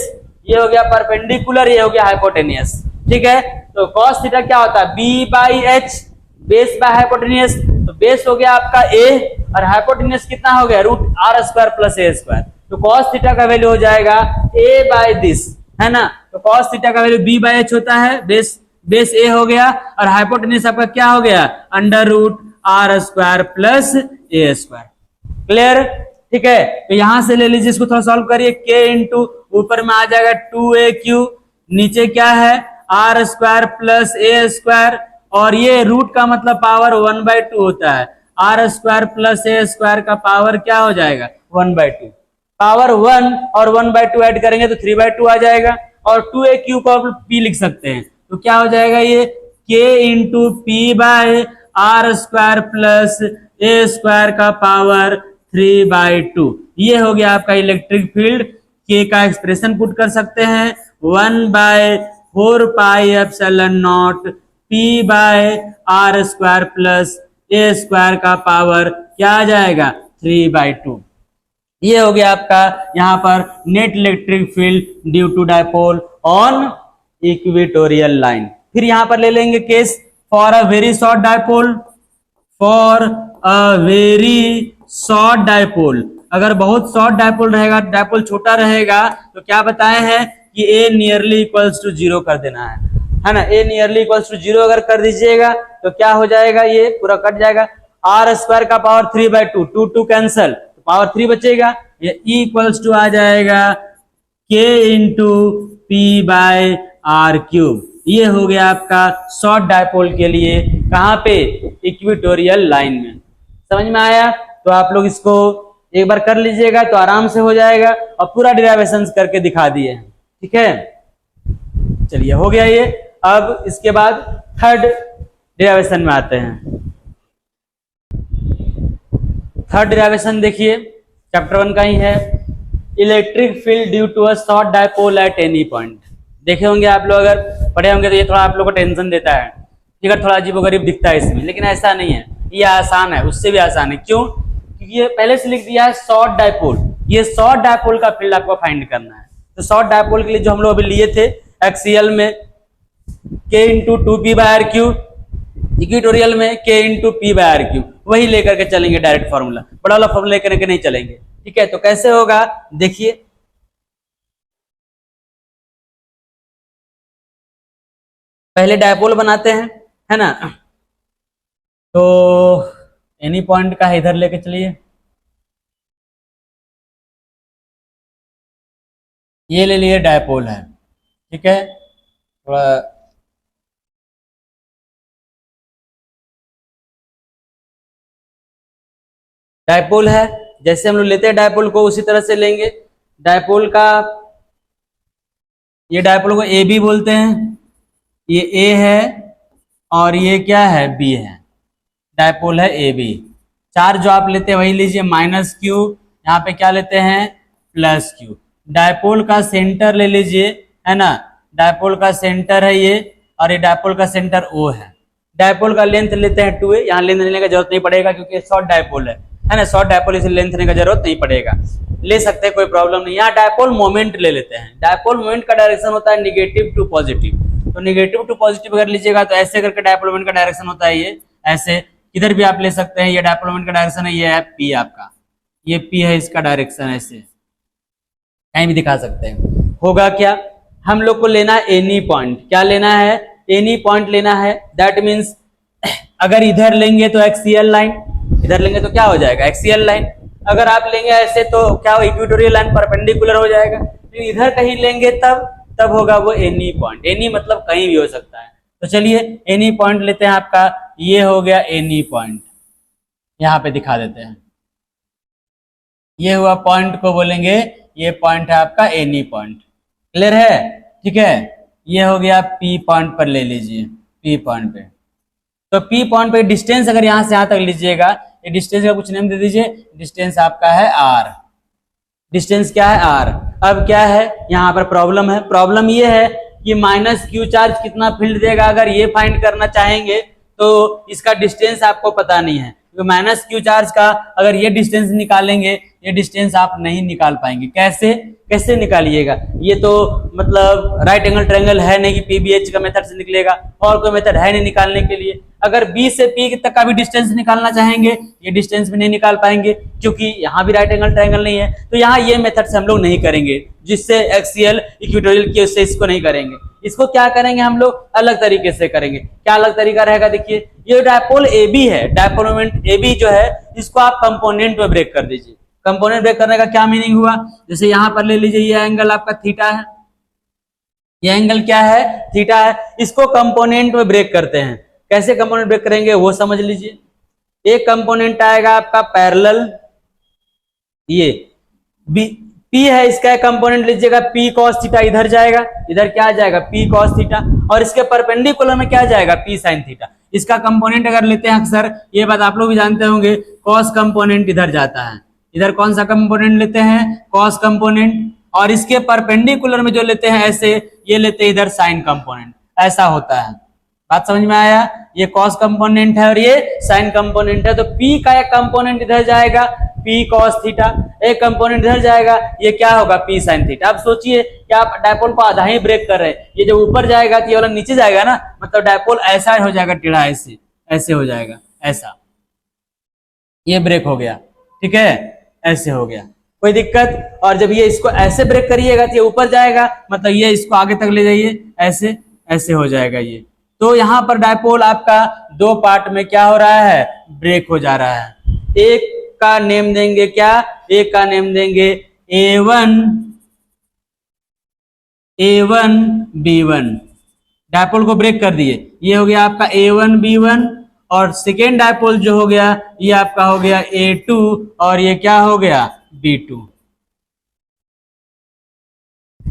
ये हो गया परपेंडिकुलर, ये हो गया हाइपोटेनियस, ठीक है। तो कॉस थीटा क्या होता है B by H, base by hypotenuse, तो बेस हो गया आपका A और हाइपोटेनियस कितना हो गया root are square plus A square, तो कॉस थीटा का वैल्यू हो जाएगा A बाय दिस, है ना, तो कॉस थीटा का वैल्यू B बाय H होता है, बेस A हो गया और हाइपोटेनियस आपका क्या हो गया under root are square plus A square. Clear, ठीक है। तो यहां से ले लीजिए, इसको थोड़ा सॉल्व करिए, k इंटू ऊपर में आ जाएगा 2AQ, नीचे क्या है आर स्क्वायर प्लस ए स्क्वायर, और ये रूट का मतलब पावर 1/2 होता है, आर स्क्वायर प्लस ए स्क्वायर का पावर क्या हो जाएगा 1/2। पावर 1 और 1/2 ऐड करेंगे तो 3/2 आ जाएगा, और 2a क्यूब को आप p लिख सकते हैं, तो क्या हो जाएगा ये k into P by are square plus A square का पावर 3/2। ये हो गया आपका इलेक्ट्रिक फील्ड। k का एक्सप्रेशन पुट कर सकते हैं 1/4 pi epsilon naught p by are square plus A square का पावर क्या आ जाएगा 3/2। ये हो गया आपका यहाँ पर net electric field due to dipole on equatorial line. फिर यहाँ पर ले लेंगे case for a very short dipole. For a very short dipole, अगर बहुत शॉर्ट डायपोल रहेगा, डायपोल छोटा रहेगा, तो क्या बताए हैं कि ए नियरली इक्वल्स टू 0 कर देना है ना। ए नियरली इक्वल्स टू 0 अगर कर दीजिएगा तो क्या हो जाएगा, ये पूरा कट जाएगा। आर स्क्वायर का पावर 3/2, 2 कैंसल, पावर 3 बचेगा। ये ई इक्वल्स टू आ जाएगा k into P by R cube. ये हो गया आपका शॉर्ट डायपोल के लिए, कहाँ पे, इक्वेटोरियल लाइन में। समझ में आया? तो आप लोग इसको एक बार कर लीजिएगा तो आराम से हो जाएगा, और पूरा डिराइवेशन करके दिखा दिए हैं। ठीक है, चलिए हो गया ये। अब इसके बाद थर्ड डिराइवेशन में आते हैं। थर्ड डिराइवेशन देखिए, चैप्टर 1 का ही है। Electric field due to a short dipole at any point. देखे होंगे आप लोग, अगर पढ़े होंगे तो ये थोड़ा आप लोग को टेंशन देता है, ठीक है, थोड़ा अजीबोगरीब दिखता है इसमें, लेकिन ऐसा नहीं है, ये आसान है, उससे भी आसान है। क्यों? क्योंकि ये पहले से लिख दिया है शॉर्ट डायपोल। ये शॉर्ट डायपोल का फील्ड आपको फाइंड करना है। तो शॉर्ट डायपोल के लिए जो हम लोग अभी लिए थे एक्सियल में k इंटू 2p/r³, इक्वेटोरियल में k इंटू p/r³, वही लेकर के चलेंगे डायरेक्ट फॉर्मूला, बड़ा वाला फॉर्मूला लेकर के नहीं चलेंगे। ठीक है, तो कैसे होगा देखिए, पहले डायपोल बनाते हैं, है ना। तो एनी पॉइंट का इधर लेके चलिए, ये ले लिए डायपोल है, ठीक है, थोड़ा डायपोल है, जैसे हम लोग लेते हैं डायपोल को उसी तरह से लेंगे। डायपोल का, ये डायपोल को ए बी बोलते हैं, ये ए है और ये क्या है, बी है। डायपोल है ए बी। चार्ज जो आप लेते हैं वही लीजिए, -q, यहाँ पे क्या लेते हैं, +q। डायपोल का सेंटर ले लीजिए, है ना, डायपोल का सेंटर है ये, और ये डायपोल का सेंटर O है। डायपोल का लेंथ लेते हैं 2a, यहाँ लेंथ लेने का जरूरत नहीं पड़ेगा क्योंकि शॉर्ट डायपोल है ना, शॉर्ट डायपोल इसे लेंथ लेने का जरूरत नहीं पड़ेगा, ले सकते हैं, कोई प्रॉब्लम नहीं। यहाँ डायपोल मोमेंट ले लेते हैं। डायपोल मोमेंट का डायरेक्शन होता है नेगेटिव टू पॉजिटिव, तो नेगेटिव टू पॉजिटिव अगर लीजिएगा तो ऐसे करके डायपोल मोमेंट का डायरेक्शन होता है ये, ऐसे इधर भी आप ले सकते हैं। ये डायपोल मोमेंट का डायरेक्शन है, ये है P आपका, ये P है इसका डायरेक्शन, ऐसे कहीं भी दिखा सकते हैं। होगा क्या, हम लोग को लेना है एनी पॉइंट। क्या लेना है, एनी पॉइंट लेना है। दैट मीन्स अगर इधर लेंगे तो एक्सियल लाइन, इधर लेंगे तो क्या हो जाएगा, एक्सियल लाइन। अगर आप लेंगे ऐसे तो क्या हो, इक्वेटोरियल लाइन परपेंडिकुलर हो जाएगा। तो इधर कहीं लेंगे तब होगा वो एनी पॉइंट। एनी मतलब कहीं भी हो सकता है। तो चलिए एनी पॉइंट लेते हैं आपका, ये हो गया एनी पॉइंट, यहाँ पे दिखा देते हैं। ये हुआ पॉइंट को बोलेंगे, ये पॉइंट है आपका एनी पॉइंट। क्लियर है? ठीक है, ये हो गया P पॉइंट पर ले लीजिए, P पॉइंट पे। तो P पॉइंट पे डिस्टेंस अगर यहाँ से यहाँ तक लीजिएगा, ये डिस्टेंस का कुछ नेम दे दीजिए, डिस्टेंस आपका है R। डिस्टेंस क्या है, R। अब क्या है, यहाँ पर प्रॉब्लम है। प्रॉब्लम ये है कि -q चार्ज कितना फील्ड देगा, अगर ये फाइंड करना चाहेंगे तो इसका डिस्टेंस आपको पता नहीं है। तो -q चार्ज का अगर ये डिस्टेंस निकालेंगे, ये डिस्टेंस आप नहीं निकाल पाएंगे। कैसे निकालिएगा, ये तो मतलब राइट एंगल ट्रायंगल है नहीं कि PBH का मेथड से निकलेगा, और कोई मेथड है नहीं निकालने के लिए। अगर B से P तक का भी डिस्टेंस निकालना चाहेंगे, ये डिस्टेंस भी नहीं निकाल पाएंगे क्योंकि यहाँ भी राइट एंगल ट्रायंगल नहीं है। तो यहाँ ये मेथड से हम लोग नहीं करेंगे, जिससे एक्सियल इक्वेटोरियल की, उससे इसको नहीं करेंगे। इसको क्या करेंगे, हम लोग अलग तरीके से करेंगे। क्या अलग तरीका रहेगा, देखिए, ये डायपोल AB है, डायपोल मोमेंट AB जो है, इसको आप कंपोनेंट में ब्रेक कर दीजिए। कंपोनेंट ब्रेक करने का क्या मीनिंग हुआ, जैसे यहां पर ले लीजिए, ये एंगल आपका थीटा है, ये एंगल क्या है, थीटा है। इसको कंपोनेंट में ब्रेक करते हैं। कैसे कंपोनेंट ब्रेक करेंगे वो समझ लीजिए। एक कंपोनेंट आएगा आपका पैरेलल, ये P है, इसका कंपोनेंट लीजिएगा P cos थीटा, इधर जाएगा, इधर क्या आ जाएगा P cos थीटा, और इसके परपेंडिकुलर में क्या जाएगा P sin थीटा। इसका कंपोनेंट अगर लेते हैं अक्सर, ये बात आप लोग भी जानते होंगे, cos कंपोनेंट इधर जाता है, इधर कौन सा कंपोनेंट लेते हैं cos कंपोनेंट, और इसके परपेंडिकुलर में जो लेते हैं ऐसे, ये लेते हैं इधर sin कंपोनेंट, ऐसा होता है। बात समझ में आया, ये cos कंपोनेंट है और ये sin कंपोनेंट है, तो P का एक कंपोनेंट इधर जाएगा P cos थीटा, एक कंपोनेंट इधर जाएगा, ये क्या होगा P sin थीटा। अब सोचिए कि आप डायपोल को आधा ही ब्रेक कर रहे हैं, ये जब ऊपर जाएगा तो ये वाला नीचे जाएगा ना, मतलब डायपोल ऐसा हो जाएगा टेढ़ा, ऐसे ऐसे हो जाएगा, ऐसा, ये ब्रेक हो गया, ठीक है, ऐसे हो गया, कोई दिक्कत। और जब ये इसको ऐसे ब्रेक करिएगा तो ये ऊपर जाएगा, मतलब ये इसको आगे तक ले जाइए, ऐसे ऐसे हो जाएगा ये। तो यहाँ पर डायपोल आपका दो पार्ट में क्या हो रहा है, ब्रेक हो जा रहा है। एक का नेम देंगे क्या, एक का नेम देंगे A1 B1, डायपोल को ब्रेक कर दिए, ये हो गया आपका A1 B1, और सेकेंड डायपोल जो हो गया ये आपका हो गया A2, और ये क्या हो गया B2।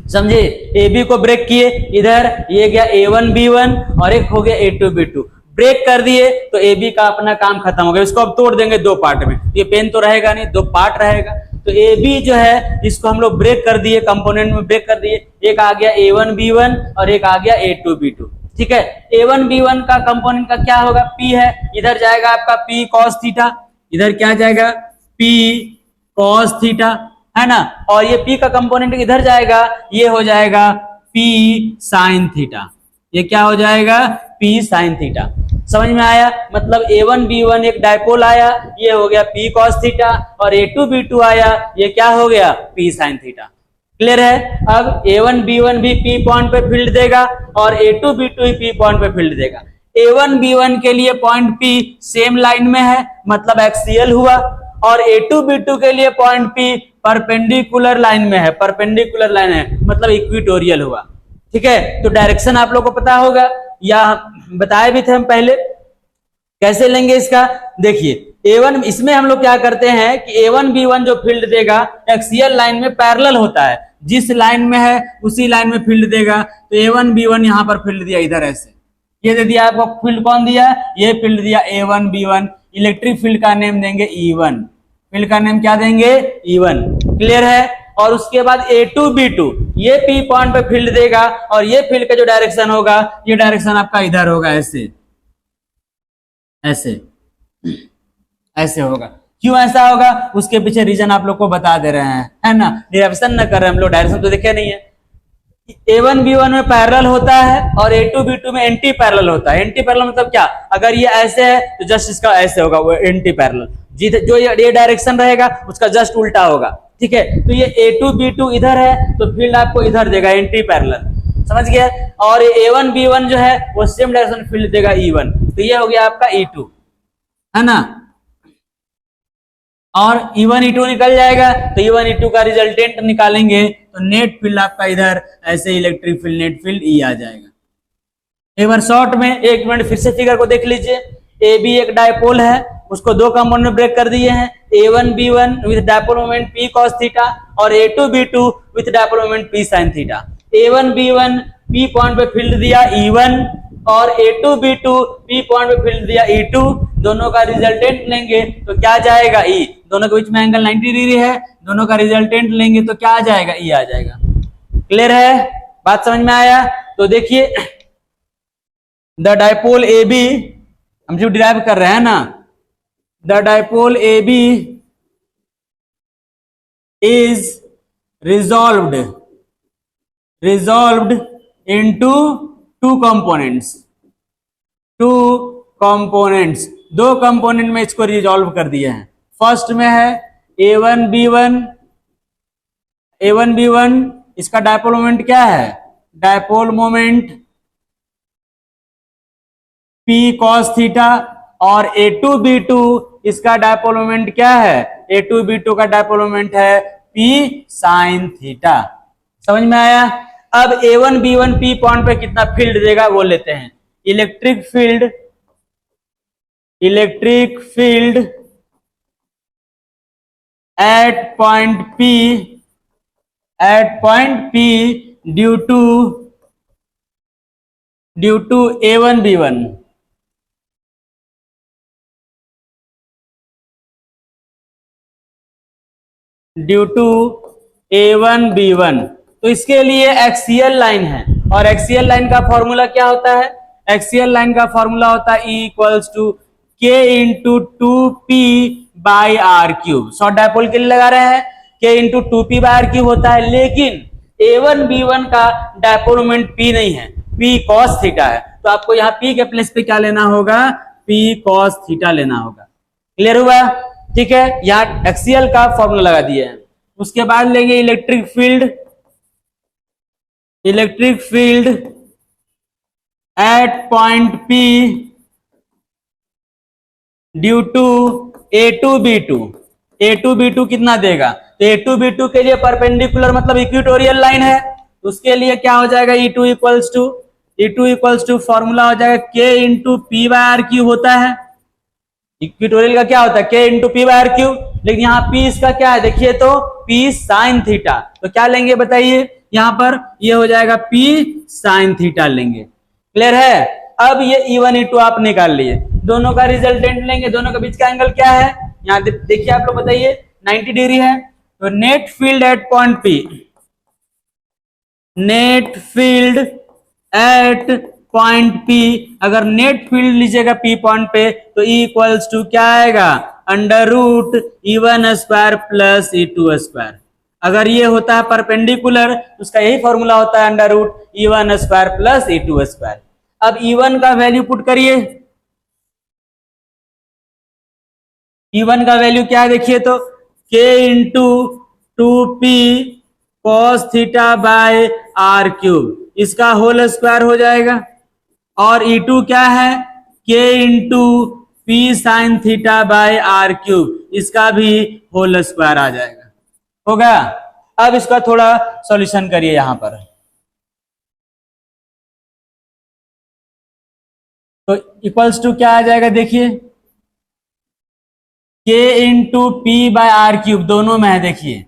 समझे, AB को ब्रेक किए, इधर ये गया A1 B1 और एक हो गया A2 B2, ब्रेक कर दिए तो AB का अपना काम खत्म हो गया। इसको अब तोड़ देंगे दो पार्ट में, ये पेन तो रहेगा नहीं, दो पार्ट रहेगा, तो AB जो है इसको हम लोग ब्रेक कर दिए, कंपोनेंट में ब्रेक कर दिए, एक आ गया A1 B1 और एक आ गया A2 B2, ठीक है। A1 B1 का कंपोनेंट का क्या होगा, P है, इधर जाएगा आपका P cos थीटा, इधर क्या जाएगा P cos थीटा, है ना, और ये P का कंपोनेंट इधर जाएगा, ये हो जाएगा P sin थीटा, ये क्या हो जाएगा P sin थीटा। समझ में आया, मतलब A1 B1 एक डायपोल आया, ये हो गया P cos थीटा, और A2 B2 आया, ये क्या हो गया P sin थीटा। क्लियर है। अब A1 B1 भी P पॉइंट पे फील्ड देगा और A2 B2 भी P पॉइंट पे फील्ड देगा। A1 B1 के लिए पॉइंट P सेम लाइन में है, मतलब एक्सियल हुआ, और A2 B2 के लिए पॉइंट P परपेंडिकुलर लाइन में है, परपेंडिकुलर लाइन है, मतलब इक्विटोरियल हुआ, ठीक है। तो डायरेक्शन आप लोग को पता होगा, या बताए भी थे हम पहले, कैसे लेंगे इसका, देखिए A1, इसमें हम लोग क्या करते हैं कि A1 B1 जो फील्ड देगा एक्सियल लाइन में पैरेलल होता है, जिस लाइन में है उसी लाइन में फील्ड देगा। तो A1 B1 यहां पर फील्ड दिया इधर ऐसे, ये दे दिया आपको, फील्ड कौन दिया, ये फील्ड दिया A1 B1, इलेक्ट्रिक फील्ड का नेम देंगे E1, फील्ड का नेम क्या देंगे E1, क्लियर है। और उसके बाद A2 B2 ये P पॉइंट पे फील्ड देगा, और ये फील्ड का जो डायरेक्शन होगा, ये डायरेक्शन आपका इधर होगा, ऐसे ऐसे ऐसे होगा। क्यों ऐसा होगा, उसके पीछे रीजन आप लोग को बता दे रहे हैं, है ना, डिराइवेशन न कर रहे हम लोग, डायरेक्शन तो देखे नहीं है। A1 B1 में पैरेलल होता है और A2 B2 में एंटी पैरेलल होता है। एंटी पैरेलल मतलब क्या, अगर ये ऐसे है तो जस्ट इसका ऐसे होगा, वो एंटी पैरेलल, जो ये डायरेक्शन रहेगा उसका जस्ट उल्टा होगा, ठीक है। तो ये A2 B2 इधर है तो फील्ड आपको इधर देगा, एंटी पैरेलल, समझ गया। और A1 B1 जो है वो सेम डायरेक्शन फील्ड देगा E1, तो ये हो गया आपका E2, है ना। और E1 E2 निकल जाएगा, तो E1 E2 का रिजल्टेंट निकालेंगे तो नेट फील्ड आपका इधर ऐसे electric field, net field E आ जाएगा। एक बार शॉर्ट में, एक मिनट फिर से फिगर को देख लीजिए। AB एक डायपोल है, उसको दो कंपाउंड में ब्रेक कर दिए हैं, A1 B1 with dipole moment P cos theta और A2 B2 with dipole moment P sin theta. A1 B1 P point पे फील्ड दिया E1 और A2 B2 P पॉइंट पे फील्ड दिया E2, दोनों का रिजल्टेंट लेंगे तो क्या जाएगा E, दोनों के बीच में एंगल 90 डिग्री है, दोनों का रिजल्टेंट लेंगे तो क्या आ जाएगा E आ जाएगा। क्लियर है, बात समझ में आया। तो देखिए द डायपोल AB हम जो डिराइव कर रहे हैं ना, the dipole AB is resolved into two components, दो कंपोनेंट में इसको रिजॉल्व कर दिए हैं। फर्स्ट में है A1 B1, इसका डायपोल मोमेंट क्या है, dipole moment P cos theta, और A2 B2 इसका डायपोल मोमेंट क्या है, A2 B2 का डायपोल मोमेंट है P sin थीटा। समझ में आया। अब A1 B1 P पॉइंट पे कितना फील्ड देगा वो लेते हैं। Electric field at point P at point P due to A1 B1, due to A1 B1। तो इसके लिए एक्सियल लाइन है, और एक्सियल लाइन का फॉर्मूला क्या होता है? एक्सियल लाइन का फॉर्मूला होता है E equals to K into 2P by R cube. Short dipole के लिए लगा रहे हैं, K into 2P by R cube होता है, लेकिन A1 B1 का डायपोल मोमेंट P नहीं है, P cos थीटा है। तो आपको यहाँ P के प्लेस पे क्या लेना होगा? P cos थीटा लेना होगा। क्लियर हुआ? ठीक है, यहाँ एक्सियल का फॉर्मूला लगा दिए हैं। उसके बाद लेंगे electric field. Electric field at point P due to A2 B2। A2 B2 कितना देगा? तो A2 B2 के लिए परपेंडिकुलर मतलब इक्वेटोरियल लाइन है, उसके लिए क्या हो जाएगा? E2 इक्वल्स टू फॉर्मूला हो जाएगा K into P by R cube होता है। इक्वेटोरियल का क्या होता है? K into P by R cube. लेकिन यहाँ P इसका क्या है? देखिए तो P साइन थीटा। तो क्या लेंगे बताइए? यहाँ पर ये हो जाएगा P साइन थीटा लेंगे। क्लियर है? अब ये E1 E2 आप निकाल लिए, दोनों का रिजल्टेंट लेंगे, दोनों के बीच का एंगल क्या है? यहाँ देखिए आप लोग बताइए, 90 डिग्री है। तो net field at point P, net field at point P, अगर नेट फील्ड लीजिएगा P पॉइंट पे तो E इक्वल्स टू क्या आएगा? Under root E1 square plus E2 square. अगर ये होता है परपेंडिकुलर, उसका यही फॉर्मूला होता है under root E1 square plus E2 square. अब E1 का वैल्यू पुट करिए। E1 का वैल्यू क्या है देखिए तो K into 2P cos theta by R cube, इसका होल स्क्वायर हो जाएगा। और E2 क्या है? K into P sine theta by R cube, इसका भी होल स्क्वायर आ जाएगा। हो गया? अब इसका थोड़ा सॉल्यूशन करिए यहां पर। तो इक्वल्स टू क्या आ जाएगा देखिए, K into P by R cube दोनों में है, देखिए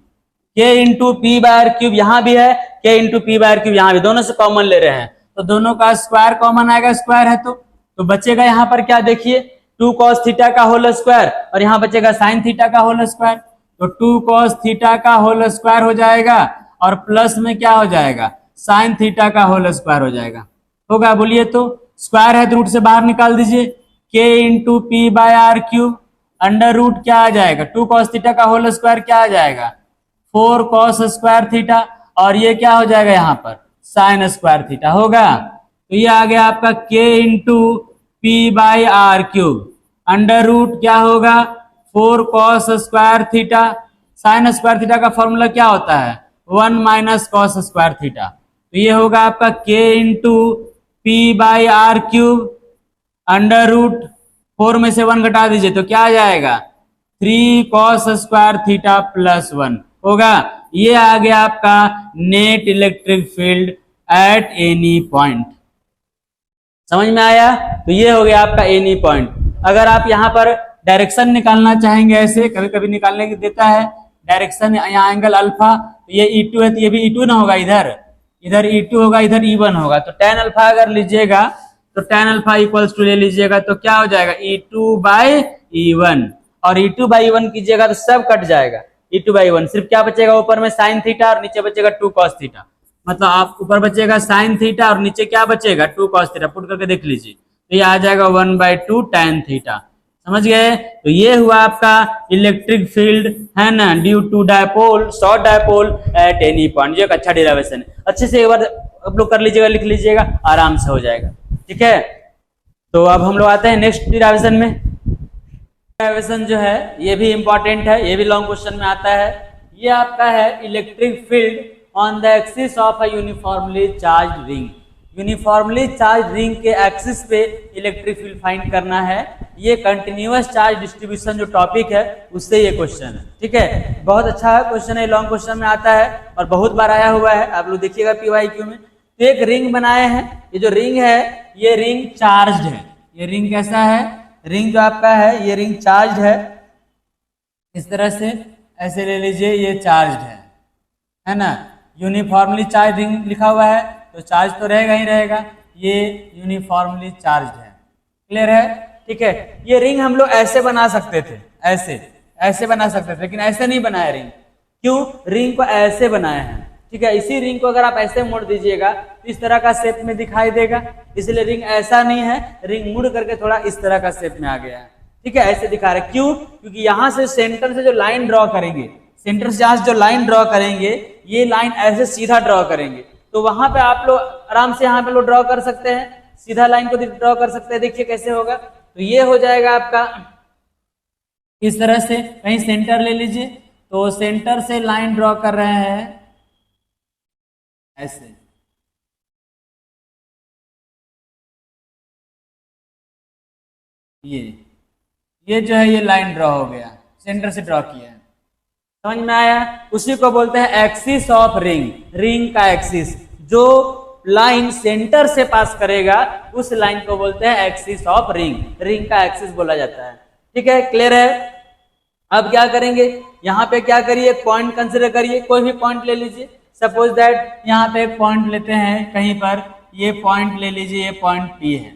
K into P by R cube यहां भी है, K into P by R cube यहां भी, दोनों से कॉमन ले रहे हैं तो दोनों का स्क्वायर कॉमन आएगा, स्क्वायर है तो बचेगा यहाँ पर क्या? देखिए 2 cos थीटा का होल स्क्वायर, और यहाँ बचेगा साइन थीटा का होल स्क्वायर। तो 2 cos थीटा का होल स्क्वायर हो जाएगा, और प्लस में क्या हो जाएगा? साइन थीटा का होल स्क्वायर हो जाएगा। होगा? बोलिए तो। स्क्वायर है तो रूट से बाहर निकाल दीजिए, K into P by R cube under root क्या आ जाएगा? 2 cos थीटा का होल स्क्वायर क्या आ जाएगा? 4 cos स्क्वायर थीटा, और ये क्या हो जाएगा यहाँ पर? Sine square theta. होगा? तो ये आ गया आपका K into P by R cube under root क्या होगा? 4 cos square theta. Sine square theta का फॉर्मूला क्या होता है? 1 माइनस कॉस स्क्वायर थीटा। तो ये होगा आपका K into P by R cube under root 4 में से 1 घटा दीजिए तो क्या आ जाएगा? 3 cos स्क्वायर थीटा प्लस 1। होगा? ये आ गया आपका net electric field eight any point. समझ में आया? तो ये हो गया आपका एनी पॉइंट। अगर आप यहाँ पर डायरेक्शन निकालना चाहेंगे, ऐसे कभी कभी निकालने की देता है डायरेक्शन, यहाँ एंगल अल्फा, तो ये E2 है तो ये भी E2 ना होगा, इधर E2 होगा, इधर E1 होगा। तो tan अल्फा अगर लीजिएगा तो tan अल्फा इक्वल्स टू ले लीजिएगा तो क्या हो जाएगा? E2 बाई E1, और E2 बाई E1 कीजिएगा तो सब कट जाएगा। E2 बाई E1 सिर्फ क्या बचेगा? ऊपर में साइन थीटा और नीचे बचेगा 2 cos थीटा। मतलब आप ऊपर बचेगा साइन थीटा और नीचे क्या बचेगा? 2 cos थीटा। पुट करके देख लीजिए तो ये आ जाएगा 1/2 tan थीटा। समझ गए? तो ये हुआ आपका इलेक्ट्रिक फील्ड, है ना, due to dipole, short dipole at any point. ये एक अच्छा डिराइवेशन है, अच्छे से एक बार आप लोग कर लीजिएगा, लिख लीजिएगा, आराम से हो जाएगा। ठीक है? तो अब हम लोग आते हैं नेक्स्ट डिराइवेशन में। डिराइवेशन जो है ये भी इंपॉर्टेंट है, ये भी लॉन्ग क्वेश्चन में आता है। ये आपका है electric field on the axis of a uniformly charge ring. Uniformly charge ring के एक्सिस पे इलेक्ट्रिक फील्ड फाइंड करना है। ये कंटिन्यूअस चार्ज डिस्ट्रीब्यूशन जो टॉपिक है उससे ये क्वेश्चन है। ठीक है? बहुत अच्छा क्वेश्चन है, लॉन्ग क्वेश्चन में आता है और बहुत बार आया हुआ है, आप लोग देखिएगा PYQ में। तो एक रिंग बनाए हैं, ये जो रिंग है ये रिंग चार्ज है। ये रिंग कैसा है? रिंग जो आपका है ये रिंग चार्ज है। इस तरह से ऐसे ले लीजिए, ये चार्ज है ना। यूनिफॉर्मली चार्ज रिंग लिखा हुआ है तो चार्ज तो रहेगा ही रहेगा, ये यूनिफॉर्मली चार्ज है। क्लियर है? ठीक है। ये रिंग हम लोग ऐसे बना सकते थे, ऐसे बना सकते थे, लेकिन ऐसे नहीं बनाया रिंग। क्यों? रिंग को ऐसे बनाया है। ठीक है, इसी रिंग को अगर आप ऐसे मोड़ दीजिएगा तो इस तरह का शेप में दिखाई देगा, इसलिए रिंग ऐसा नहीं है, रिंग मुड़ करके थोड़ा इस तरह का शेप में आ गया है। ठीक है, ऐसे दिखा रहे। क्यों? क्योंकि यहां से सेंटर से जो लाइन ड्रॉ करेंगे, सेंटर से जहां जो लाइन ड्रॉ करेंगे, ये लाइन ऐसे सीधा ड्रॉ करेंगे, तो वहां पे आप लोग आराम से यहाँ पे लोग ड्रॉ कर सकते हैं, सीधा लाइन को ड्रॉ कर सकते हैं। देखिए कैसे होगा, तो ये हो जाएगा आपका इस तरह से। कहीं सेंटर ले लीजिए, तो सेंटर से लाइन ड्रॉ कर रहे हैं ऐसे, ये जो है ये लाइन ड्रॉ हो गया, सेंटर से ड्रॉ किया है। समझ में आया? उसी को बोलते हैं एक्सिस ऑफ रिंग, रिंग का एक्सिस। जो लाइन सेंटर से पास करेगा उस लाइन को बोलते हैं एक्सिस ऑफ रिंग, रिंग का एक्सिस बोला जाता है। ठीक है, क्लियर है? अब क्या करेंगे, यहाँ पे क्या करिए, पॉइंट कंसिडर करिए, कोई भी पॉइंट ले लीजिए। सपोज दैट यहाँ पे एक पॉइंट लेते हैं कहीं पर, ये पॉइंट ले लीजिए, ये पॉइंट P है।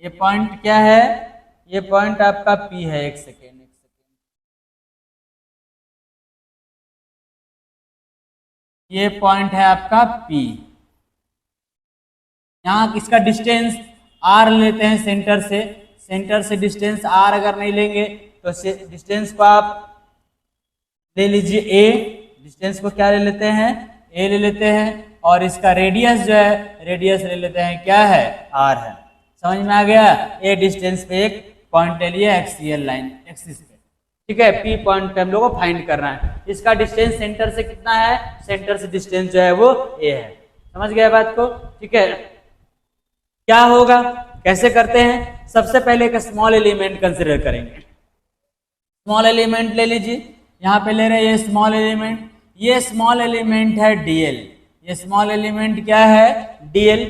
ये पॉइंट क्या है? ये पॉइंट आपका P है। एक सेकेंड, ये पॉइंट है आपका P। यहाँ इसका डिस्टेंस R लेते हैं सेंटर से, सेंटर से डिस्टेंस R अगर नहीं लेंगे तो डिस्टेंस को आप ले लीजिए A, डिस्टेंस को क्या ले लेते हैं? A ले लेते हैं, और इसका रेडियस जो है, रेडियस ले लेते हैं, क्या है? R है। समझ में आ गया? A डिस्टेंस पे एक पॉइंट ले लिए एक्सियल लाइन, एक्सिस पे। ठीक है, P पॉइंट पे हम लोग को फाइंड करना है। इसका डिस्टेंस सेंटर से कितना है? सेंटर से डिस्टेंस जो है वो A है। समझ गए बात को? ठीक है, क्या होगा, कैसे करते हैं? सबसे पहले एक स्मॉल एलिमेंट कंसिडर करेंगे। स्मॉल एलिमेंट ले लीजिए, यहाँ पे ले रहे हैं ये स्मॉल एलिमेंट, ये स्मॉल एलिमेंट है DL। ये स्मॉल एलिमेंट क्या है? DL।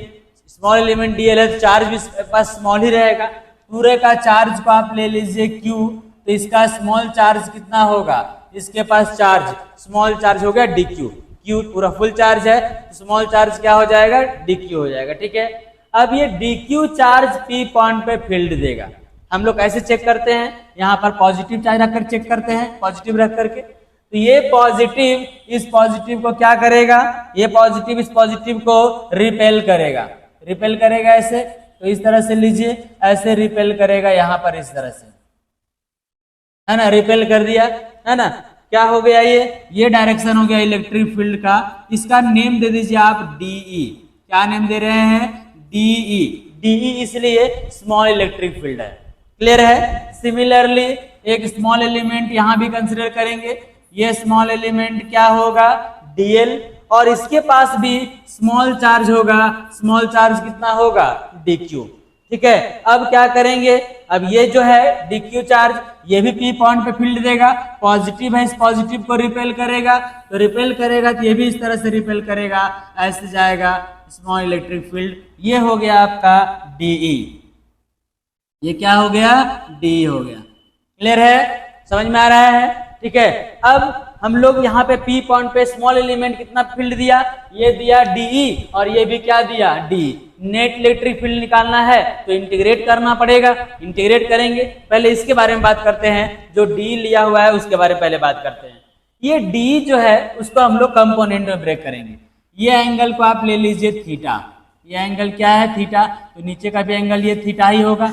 स्मॉल एलिमेंट DL है तो चार्ज भी पास स्मॉल ही रहेगा। पूरे का चार्ज को आप ले लीजिए Q, तो इसका स्मॉल चार्ज कितना होगा? इसके पास चार्ज स्मॉल चार्ज हो गया DQ। Q पूरा फुल चार्ज है, स्मॉल चार्ज क्या हो जाएगा? DQ हो जाएगा। ठीक है, अब ये DQ चार्ज P पॉइंट पे फील्ड देगा। हम लोग ऐसे चेक करते हैं, यहाँ पर पॉजिटिव चार्ज रखकर चेक करते हैं, पॉजिटिव रख करके, तो ये पॉजिटिव इस पॉजिटिव को क्या करेगा? ये पॉजिटिव इस पॉजिटिव को रिपेल करेगा, रिपेल करेगा ऐसे। तो इस तरह से लीजिए, ऐसे रिपेल करेगा यहाँ पर इस तरह से, है ना? रिपेल कर दिया, है ना? क्या हो गया? ये डायरेक्शन हो गया इलेक्ट्रिक फील्ड का। इसका नेम दे दीजिए आप DE। क्या नेम दे रहे हैं? DE। DE इसलिए स्मॉल इलेक्ट्रिक फील्ड है। क्लियर है? सिमिलरली एक स्मॉल एलिमेंट यहां भी कंसिडर करेंगे। ये स्मॉल एलिमेंट क्या होगा? DL, और इसके पास भी स्मॉल चार्ज होगा। स्मॉल चार्ज कितना होगा? DQ। ठीक है, अब क्या करेंगे? अब ये जो है DQ चार्ज, ये भी P पॉइंट पे फील्ड देगा, पॉजिटिव है, इस पॉजिटिव को रिपेल करेगा, तो रिपेल करेगा तो ये भी इस तरह से रिपेल करेगा, ऐसे जाएगा स्मॉल इलेक्ट्रिक फील्ड। ये हो गया आपका DE। ये क्या हो गया? DE हो गया। क्लियर है? समझ में आ रहा है? ठीक है, अब हम लोग यहाँ पे P पॉइंट पे स्मॉल एलिमेंट कितना फील्ड दिया? ये दिया DE, और ये भी क्या दिया? D। नेट इलेक्ट्रिक फील्ड निकालना है तो इंटीग्रेट करना पड़ेगा, इंटीग्रेट करेंगे। पहले इसके बारे में बात करते हैं, जो D लिया हुआ है उसके बारे में पहले बात करते हैं। ये D जो है उसको हम लोग कंपोनेंट में ब्रेक करेंगे। ये एंगल को आप ले लीजिए थीटा। ये एंगल क्या है? थीटा। तो नीचे का भी एंगल ये थीटा ही होगा,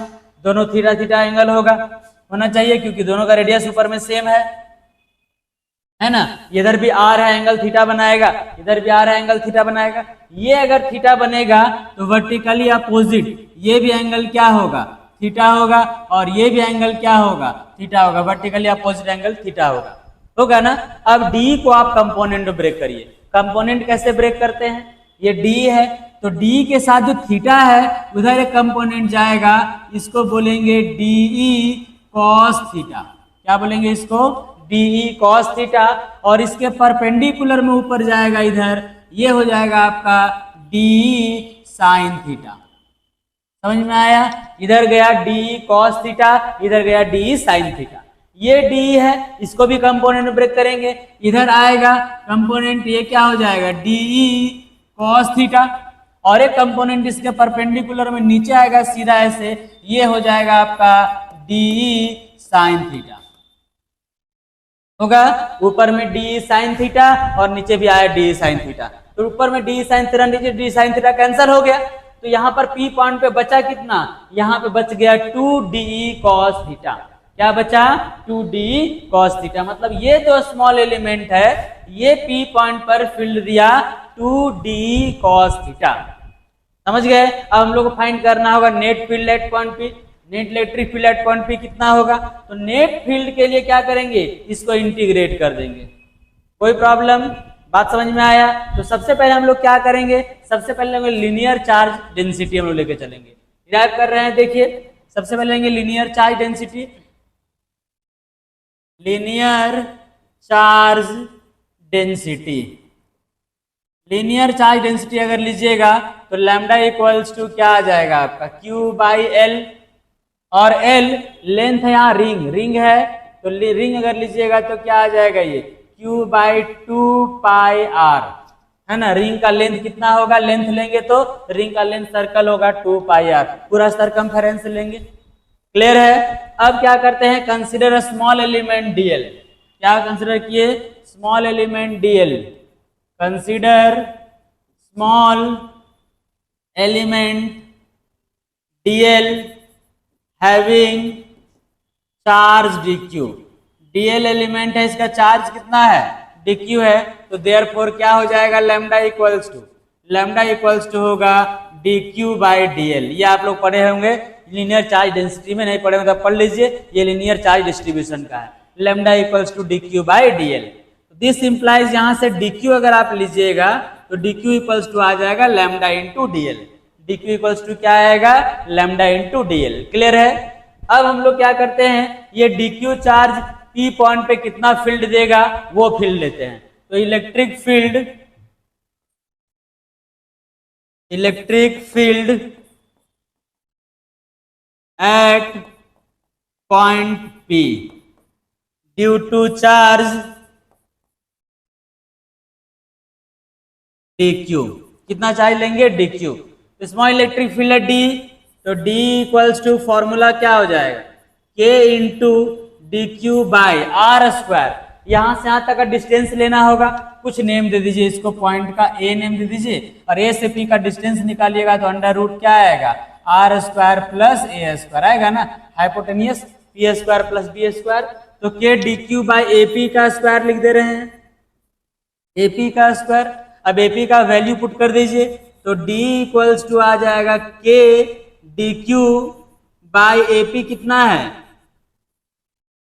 दोनों थीटा थीटा एंगल होना चाहिए, क्योंकि दोनों का रेडियस ऊपर में सेम है ना? इधर भी R है, एंगल थीटा बनाएगा, इधर भी R है, एंगल थीटा बनाएगा। ये अगर थीटा बनेगा तो वर्टिकली अपोजिट ये भी एंगल क्या होगा? थीटा होगा, और ये भी एंगल क्या होगा? थीटा होगा। वर्टिकली अपोजिट एंगल थीटा होगा ना? अब D को आप कंपोनेंट में ब्रेक करिए। कंपोनेंट कैसे ब्रेक करते हैं? ये D है, तो D के साथ जो थीटा है उधर एक कंपोनेंट जाएगा, इसको बोलेंगे DE cos थीटा। क्या बोलेंगे इसको? DE cos थीटा, और इसके परपेंडिकुलर में ऊपर जाएगा इधर, ये हो जाएगा आपका DE sin थीटा। समझ में आया? इधर गया DE cos थीटा, इधर गया DE sin थीटा। ये डी है, इसको भी कंपोनेंट में ब्रेक करेंगे, इधर आएगा कंपोनेंट, ये क्या हो जाएगा डीई कॉस थीटा, और एक कंपोनेंट इसके परपेंडिकुलर में नीचे आएगा सीधा ऐसे, ये हो जाएगा आपका डीई साइन थीटा होगा। ऊपर में डी साइन थीटा और नीचे भी आया डी साइन थीटा, तो ऊपर में डी साइन थीटा नीचे डी साइन थीटा कैंसिल हो गया, तो यहाँ पर पी पॉइंट पे बचा कितना, यहाँ पे बच गया 2d cos थीटा। क्या बचा 2d cos थीटा, मतलब ये जो स्मॉल एलिमेंट है ये पी पॉइंट पर फील्ड दिया 2d cos थीटा। समझ गए। अब हम लोग को फाइंड करना होगा net field at point P, net electric field at point P कितना होगा, तो नेट फील्ड के लिए क्या करेंगे, इसको इंटीग्रेट कर देंगे। कोई प्रॉब्लम, बात समझ में आया। तो सबसे पहले हम लोग क्या करेंगे, सबसे पहले हम लीनियर चार्ज डेंसिटी हम लोग लेके चलेंगे, डिराइव कर रहे हैं। देखिए सबसे पहले लेंगे linear charge density, linear charge density, linear charge density अगर लीजिएगा तो लैम्डा इक्वल्स टू क्या आ जाएगा आपका Q बाई एल, और L लेंथ है, यहाँ रिंग है तो रिंग अगर लीजिएगा तो क्या आ जाएगा ये Q बाई 2 पाई आर, है ना। रिंग का लेंथ कितना होगा, लेंथ लेंगे तो रिंग का लेंथ सर्कल होगा 2 पाई आर, पूरा सरकमफेरेंस लेंगे। क्लियर है। अब क्या करते हैं, कंसीडर स्मॉल एलिमेंट डीएल, क्या कंसीडर किए, small element DL, consider small element DL having charge dq, DL element है, इसका चार्ज कितना है dq है, तो देयरफॉर क्या हो जाएगा लैम्डा इक्वल्स टू होगा dq बाई डीएल। ये आप लोग पढ़े होंगे लीनियर चार्ज डेंसिटी में, नहीं पढ़े होंगे तो पढ़ लीजिए, ये लीनियर चार्ज डिस्ट्रीब्यूशन का है, lambda equals to dq by d l. This implies यहाँ से dq अगर आप लीजिएगा तो dq इक्वल्स टू आ जाएगा lambda into d l, dq equals to क्या आएगा लैम्डा इंटू डीएल। क्लियर है। अब हम लोग क्या करते हैं, ये dq चार्ज p पॉइंट पे कितना फील्ड देगा वो फील्ड लेते हैं, तो electric field at point p due to charge dq, कितना चार्ज लेंगे dq, स्मॉल इलेक्ट्रिक फील्ड है d, तो d इक्वल्स टू फॉर्मूला क्या हो जाएगा k into dq by r square, यहां से यहां तक का डिस्टेंस लेना होगा, कुछ नेम दे दीजिए इसको, पॉइंट का a नेम दे दीजिए, और a से p का डिस्टेंस निकालिएगा तो अंडर रूट क्या आएगा आर स्क्वायर प्लस ए स्क्वायर आएगा ना, hypotenuse p square plus b square, तो k dq बाई AP का स्क्वायर लिख दे रहे हैं, AP का स्क्वायर। अब AP का वैल्यू पुट कर दीजिए तो d इक्वल्स टू आ जाएगा k dq बाई AP कितना है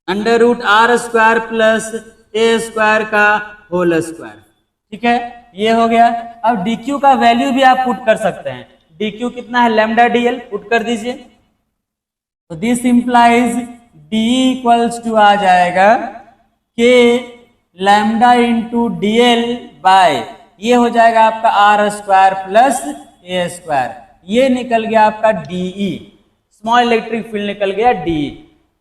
under root are square plus A square का होल स्क्वायर। ठीक है, ये हो गया। अब dq का वैल्यू भी आप पुट कर सकते हैं, dq कितना है लैम्डा डीएल, पुट कर दीजिए, तो this implies d equals to आ जाएगा k lambda into dl by, ये हो जाएगा आपका आर स्क्वायर प्लस ए स्क्वायर, ये निकल गया आपका डीई, स्मॉल इलेक्ट्रिक फील्ड निकल गया डीई।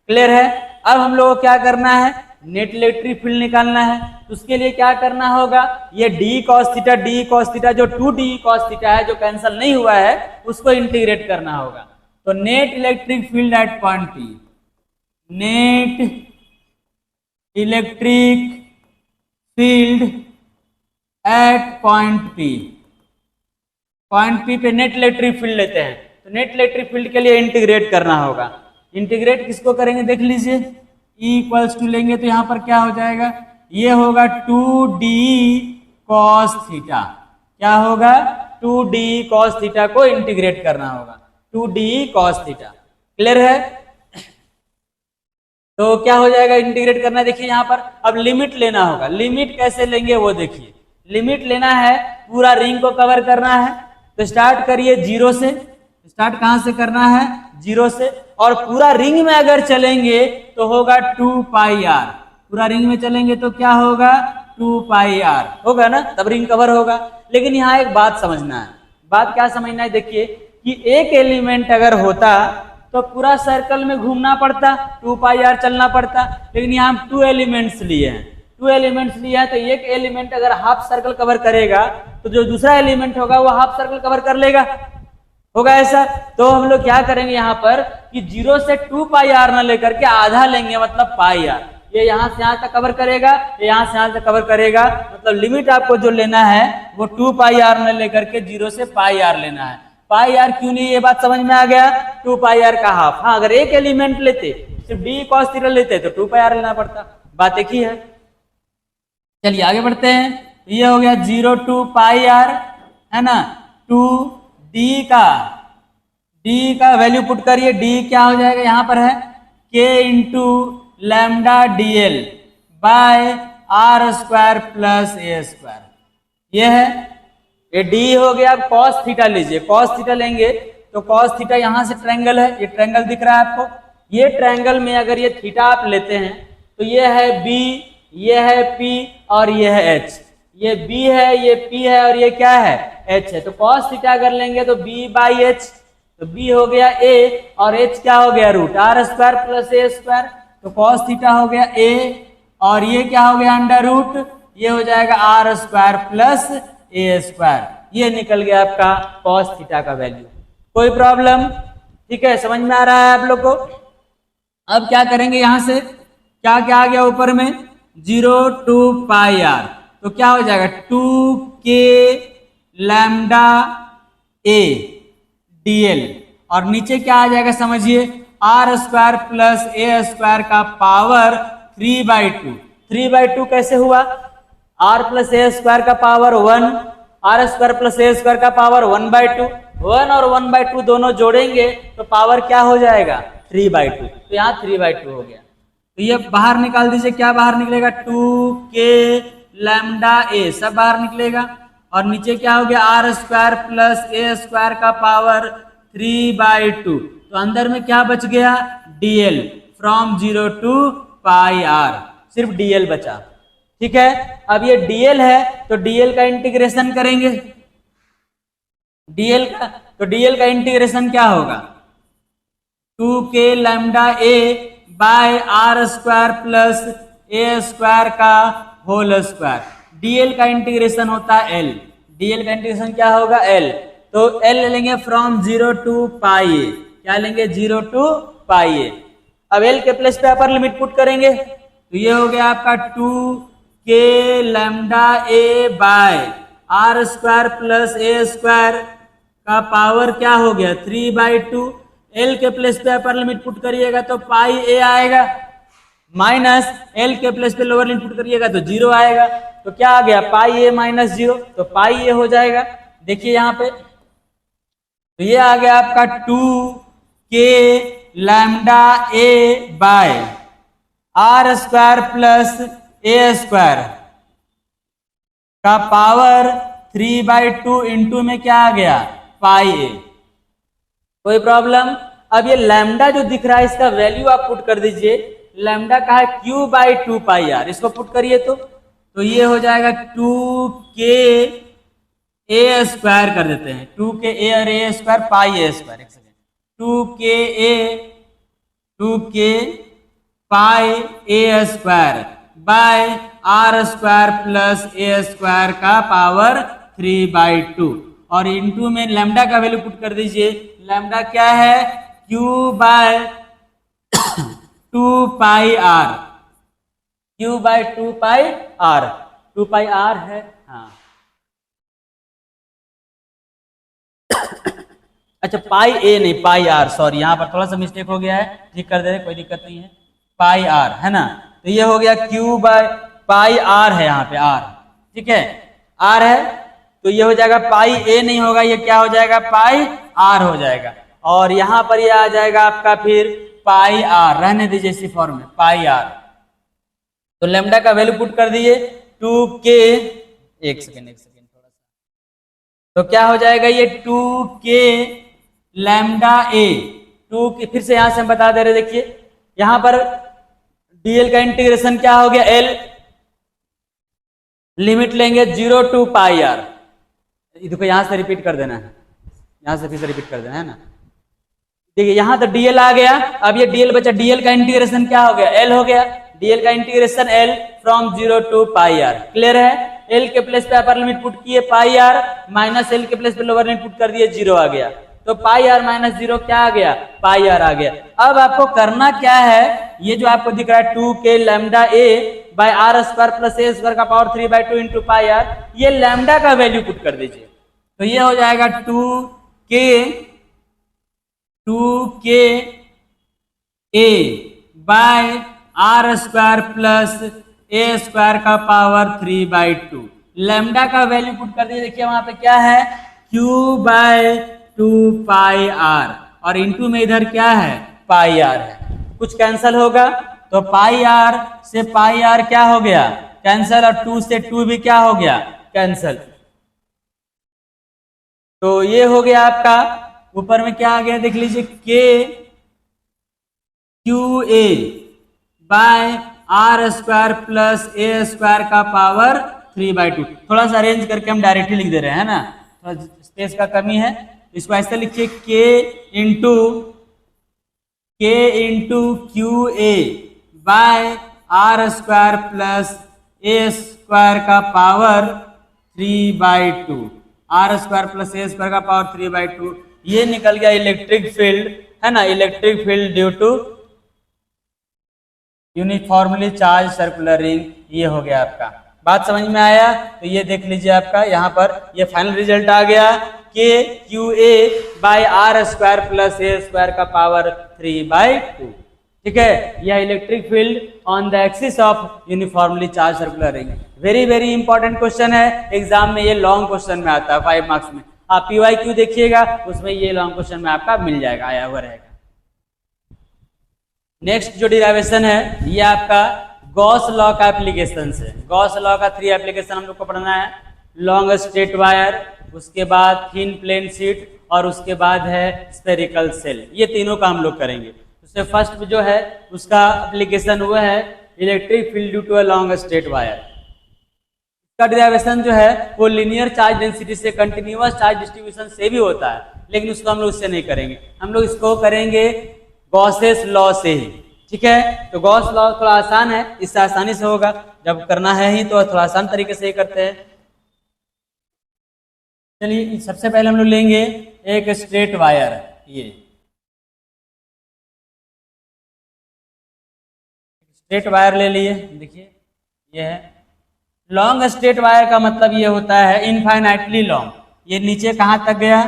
क्लियर है। अब हम लोग को क्या करना है, नेट इलेक्ट्रिक फील्ड निकालना है, तो उसके लिए क्या करना होगा, ये डी कॉस थीटा जो 2d cos थीटा है जो कैंसिल नहीं हुआ है उसको इंटीग्रेट करना होगा, तो net electric field at point p, net electric field at point p पे नेट इलेक्ट्रिक फील्ड लेते हैं, तो नेट इलेक्ट्रिक फील्ड के लिए इंटीग्रेट करना होगा। इंटीग्रेट किसको करेंगे देख लीजिए, E इक्वल्स टू लेंगे तो यहाँ पर क्या हो जाएगा, ये होगा 2d cos थीटा, क्या होगा 2d cos थीटा को इंटीग्रेट करना होगा, 2d cos थीटा। क्लियर है। तो क्या हो जाएगा इंटीग्रेट करना, देखिए यहाँ पर अब लिमिट लेना होगा, लिमिट कैसे लेंगे वो देखिए, लिमिट लेना है, पूरा रिंग को कवर करना है, तो स्टार्ट करिए जीरो से, स्टार्ट कहां से करना है जीरो से, और पूरा रिंग में अगर चलेंगे तो होगा 2 पाई आर, पूरा रिंग में चलेंगे तो क्या होगा 2 पाई आर होगा ना, तब रिंग कवर होगा। लेकिन यहाँ एक बात समझना है, बात क्या समझना है, देखिए कि एक एलिमेंट अगर होता तो पूरा सर्कल में घूमना पड़ता, 2 पाई आर चलना पड़ता। लेकिन यहाँ हम 2 एलिमेंट्स लिए हैं, 2 एलिमेंट्स लिया है, तो एक एलिमेंट अगर हाफ सर्कल कवर करेगा तो जो दूसरा एलिमेंट होगा वो हाफ सर्कल कवर कर लेगा, होगा ऐसा। तो हम लोग क्या करेंगे यहाँ पर कि 0 से 2 पाई आर न लेकर के आधा लेंगे, मतलब पाई आर। ये यहाँ से यहाँ तक कवर करेगा, ये यहाँ से यहाँ तक कवर करेगा, मतलब लिमिट आपको जो लेना है वो 2 पाई आर न लेकर के 0 से पाई आर लेना है। पाई आर क्यों नहीं, ये बात समझ में आ गया। 2 पाई आर का हाफ। हाँ, अगर एक एलिमेंट लेते, सिर्फ डी कॉस थीटा लेते तो 2 पाई आर लेना पड़ता, बात एक ही है। चलिए आगे बढ़ते हैं। ये हो गया 0 to पाई आर, है ना। 2 डी का वैल्यू पुट करिए। डी क्या हो जाएगा, यहां पर है k into lambda d l by are square plus A square. ये है, ये डी हो गया। अब कॉस थीटा लीजिए, कॉस थीटा लेंगे तो कॉस थीटा यहां से ट्रायंगल है, ये ट्रायंगल दिख रहा है आपको। ये ट्रायंगल में अगर ये थीटा आप लेते हैं तो ये है b, ये है p और ये है h। ये b है, ये p है और ये क्या है, h है। तो cos थीटा अगर लेंगे तो b बाई h, तो b हो गया a और h क्या हो गया, root are square plus A square. तो cos थीटा हो गया a और ये क्या हो गया, अंडर रूट, ये हो जाएगा are square plus A square. ये निकल गया आपका cos थीटा का वैल्यू। कोई प्रॉब्लम, ठीक है, समझ में आ रहा है आप लोग को। अब क्या करेंगे, यहां से क्या क्या आ गया ऊपर में, 0 to पाई आर, तो क्या हो जाएगा 2k लैम्डा ए dl, और नीचे क्या आ जाएगा समझिए, आर स्क्वायर प्लस ए स्क्वायर का पावर 3/2। 3/2 कैसे हुआ, आर प्लस ए स्क्वायर का पावर 1, आर स्क्वायर प्लस ए स्क्वायर का पावर 1/2। 1 और 1/2 दोनों जोड़ेंगे तो पावर क्या हो जाएगा, 3/2। तो यहाँ 3/2 हो गया। तो ये बाहर निकाल दीजिए, क्या बाहर निकलेगा, 2k लैम्डा ए, सब बाहर निकलेगा। और नीचे क्या हो गया, are square plus A square का पावर 3/2। तो अंदर में क्या बच गया, dl, from 0 to pi r, सिर्फ dl बचा। ठीक है, अब ये dl है तो dl का इंटीग्रेशन करेंगे। dl का इंटीग्रेशन क्या होगा, 2k lambda a by are square plus A square का होल स्क्वायर। dl का इंटीग्रेशन होता है l, dl का इंटीग्रेशन क्या होगा, l। तो l लेंगे फ्रॉम 0 to पाई ए, क्या लेंगे, 0 to पाई ए। अब l के प्लेस पे अपर लिमिट पुट करेंगे तो ये हो गया आपका 2k lambda a by are square plus A square का पावर क्या हो गया, 3/2। एल के प्लेस पे अपर लिमिट पुट करिएगा तो पाई ए आएगा, माइनस एल के प्लेस पे लोअर लिमिट पुट करिएगा तो 0 आएगा। तो क्या आ गया, पाई ए माइनस 0, तो पाई ए हो जाएगा। देखिए यहाँ पे, तो ये आ गया आपका 2k lambda a by are square plus A square का पावर 3/2 इंटू में क्या आ गया, पाई ए। कोई प्रॉब्लम। अब ये लैम्डा जो दिख रहा है इसका वैल्यू आप पुट कर दीजिए। लैम्डा का है q/2 पाई आर, इसको पुट करिए तो ये हो जाएगा 2k ए स्क्वायर कर देते हैं, 2k ए और a square pi a square. एक second, 2k pi a square by are square plus A square का पावर 3/2 और इंटू में लैम्डा का वैल्यू पुट कर दीजिए। लैम्डा क्या है, q/2 pi r, q/2 pi r, 2 pi r है। हाँ अच्छा, पाई ए नहीं पाई आर, सॉरी यहाँ पर थोड़ा सा मिस्टेक हो गया है, ठीक कर दे, कोई दिक्कत नहीं है। पाई आर है ना, तो ये हो गया q/पाई आर है, यहाँ पे आर, ठीक है, आर है तो ये हो जाएगा पाई ए नहीं होगा, ये क्या हो जाएगा, पाई आर हो जाएगा। और यहां पर ये आ जाएगा आपका फिर पाई आर, रहने दीजिए इसी फॉर्म में, पाई आर। तो लैम्डा का वैल्यू पुट कर दिए 2k, एक सेकेंड थोड़ा सा, तो क्या हो जाएगा ये 2k लैम्डा ए, 2k, फिर से यहां से हम बता दे रहे, देखिए यहां पर dl का इंटीग्रेशन क्या हो गया, l, लिमिट लेंगे 0 to पाई आर। देखो यहां से रिपीट कर देना है, यहां से फिर से रिपीट कर देना है ना, देखिए यहाँ तो डीएल आ गया, अब ये डीएल बचा, डीएल का इंटीग्रेशन क्या हो गया, एल हो गया, डीएल का integration l from 0 to pi r. Clear है? एल के प्लेस पे अपर लिमिट पुट किए पाई आर, माइनस एल के प्लेस पे लोअर लिमिट पुट कर दिए 0 आ गया, तो पाई आर माइनस 0 क्या आ गया, पाई आर आ गया। अब आपको करना क्या है, ये जो आपको दिख रहा है 2k lambda a by are square plus A square का पावर 3/2 इंटू पाई आर, ये लैम्डा का वैल्यू पुट कर दीजिए, तो ये हो जाएगा 2k a by are square plus A square का पावर 3/2। लैम्डा का वैल्यू पुट कर दीजिए, देखिए वहां पे क्या है, q बाय 2 पाई आर, और इंटू में इधर क्या है, पाई आर है, कुछ कैंसल होगा तो पाई आर से पाई आर क्या हो गया, कैंसल, और 2 से 2 भी क्या हो गया, कैंसल। तो ये हो गया आपका, ऊपर में क्या आ गया देख लीजिए, k q a by are square plus A square का पावर 3/2। थोड़ा सा अरेंज करके हम डायरेक्टली लिख दे रहे हैं ना, थोड़ा स्पेस का कमी है, इसको ऐसे लिखिए k into q a by are square plus A square का पावर 3/2, आर स्क्वायर प्लस ए स्क्वायर का पावर 3/2, ये निकल गया इलेक्ट्रिक फील्ड, है ना, electric field due to uniformly charge circular ring. ये हो गया आपका, बात समझ में आया? तो ये देख लीजिए आपका यहाँ पर ये फाइनल रिजल्ट आ गया, k q a by are square plus A square का पावर 3/2। ठीक है, यह electric field on the axis of uniformly charge circular ring. Very very important question है, एग्जाम में ये लॉन्ग क्वेश्चन में आता है 5 मार्क्स में, आप PYQ देखिएगा उसमें ये लॉन्ग क्वेश्चन में आपका मिल जाएगा, आया हुआ रहेगा। नेक्स्ट जो डिराइवेशन है ये आपका गॉस लॉ का एप्लीकेशन है। गॉस लॉ का 3 एप्लीकेशन हम लोग को पढ़ना है, लॉन्ग स्ट्रेट वायर, उसके बाद थिन प्लेन शीट, और उसके बाद है स्फेरिकल सेल, ये तीनों का हम लोग करेंगे। उससे फर्स्ट जो है उसका एप्लीकेशन हुआ है electric field due to a long straight wire. इसका डिराइवेशन जो है वो लीनियर चार्ज डेंसिटी से, कंटिन्यूअस चार्ज डिस्ट्रीब्यूशन से भी होता है, लेकिन उसको हम लोग इससे नहीं करेंगे, हम लोग इसको करेंगे गॉसेस लॉ से ही। ठीक है, तो गॉस लॉ थोड़ा आसान है, इससे आसानी से होगा, जब करना है ही तो थोड़ा आसान तरीके से ही करते हैं। चलिए सबसे पहले हम लोग लेंगे एक स्ट्रेट वायर, ये स्ट्रेट वायर ले लिए, देखिए ये है लॉन्ग स्ट्रेट वायर का मतलब ये होता है इनफाइनाइटली लॉन्ग। ये नीचे कहाँ तक गया,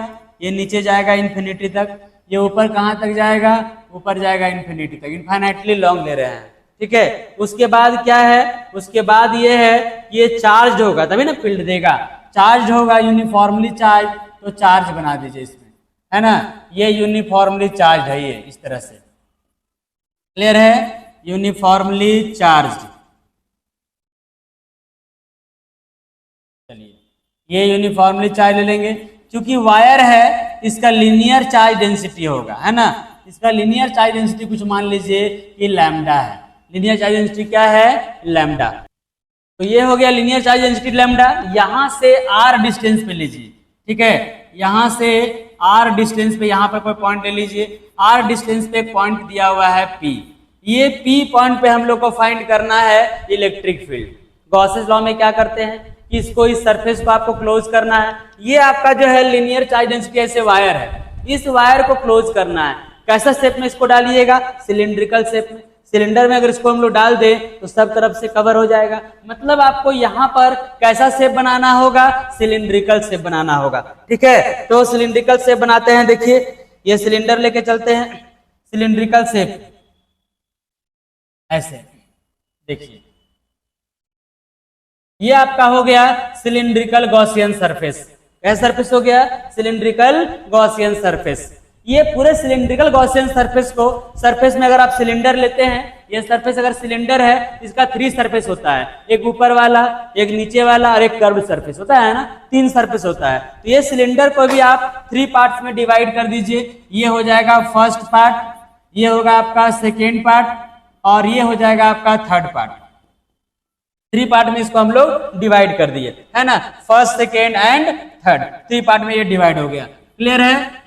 ये नीचे जाएगा इन्फिनिटी तक, ये ऊपर कहाँ तक जाएगा, ऊपर जाएगा इन्फिनिटी तक, इनफाइनाइटली लॉन्ग ले रहे हैं। ठीक है, उसके बाद क्या है, उसके बाद ये है ये चार्ज होगा तभी ना फील्ड देगा, चार्ज होगा यूनिफॉर्मली चार्ज, तो चार्ज बना दीजिए इसमें, है ना, ये यूनिफॉर्मली चार्ज है, ये इस तरह से, क्लियर है, यूनिफॉर्मली चार्ज। चलिए ये यूनिफॉर्मली चार्ज ले लेंगे, क्योंकि वायर है इसका लीनियर चार्ज डेंसिटी होगा, है ना, इसका लीनियर चार्ज डेंसिटी कुछ मान लीजिए कि लैम्डा है, लीनियर चार्ज डेंसिटी क्या है, लैम्डा। तो ये हो गया लीनियर चार्ज डेंसिटी लैम्डा। यहां से r डिस्टेंस पे लीजिए, ठीक है, यहां से r डिस्टेंस पे यहां पर कोई पॉइंट ले लीजिए, r डिस्टेंस पे एक पॉइंट दिया हुआ है P, ये P पॉइंट पे हम लोग को फाइंड करना है इलेक्ट्रिक फील्ड। गॉसेस लॉ में क्या करते हैं कि इसको, इस सरफेस को आपको क्लोज करना है, ये आपका जो है लीनियर चार्ज डेंसिटी ऐसे वायर है, इस वायर को क्लोज करना है। कैसा शेप में इसको डालिएगा, सिलिंड्रिकल शेप में, सिलेंडर में अगर इसको हम लोग डाल दें तो सब तरफ से कवर हो जाएगा, मतलब आपको यहाँ पर कैसा शेप बनाना होगा, सिलिंड्रिकल शेप बनाना होगा। ठीक है, तो सिलिंड्रिकल शेप बनाते हैं, देखिए ये सिलेंडर लेके चलते हैं, सिलिंड्रिकल शेप ऐसे, देखिए ये आपका हो गया सिलिंड्रिकल गॉसियन सरफेस। कैसा सरफेस हो गया, सिलिंड्रिकल गॉसियन सरफेस। ये पूरे सिलिंड्रिकल गॉसियन सरफेस को, सरफेस में अगर आप सिलेंडर लेते हैं, ये सरफेस अगर सिलेंडर है, इसका 3 सरफेस होता है, एक ऊपर वाला, एक नीचे वाला और एक कर्व सरफेस होता है ना, 3 सरफेस होता है। तो ये सिलेंडर को भी आप 3 पार्ट्स में डिवाइड कर दीजिए, ये हो जाएगा फर्स्ट पार्ट, ये होगा आपका सेकेंड पार्ट, और ये हो जाएगा आपका थर्ड पार्ट। 3 पार्ट में इसको हम लोग डिवाइड कर दिए, है ना, first second and third, 3 part में ये डिवाइड हो गया। क्लियर है?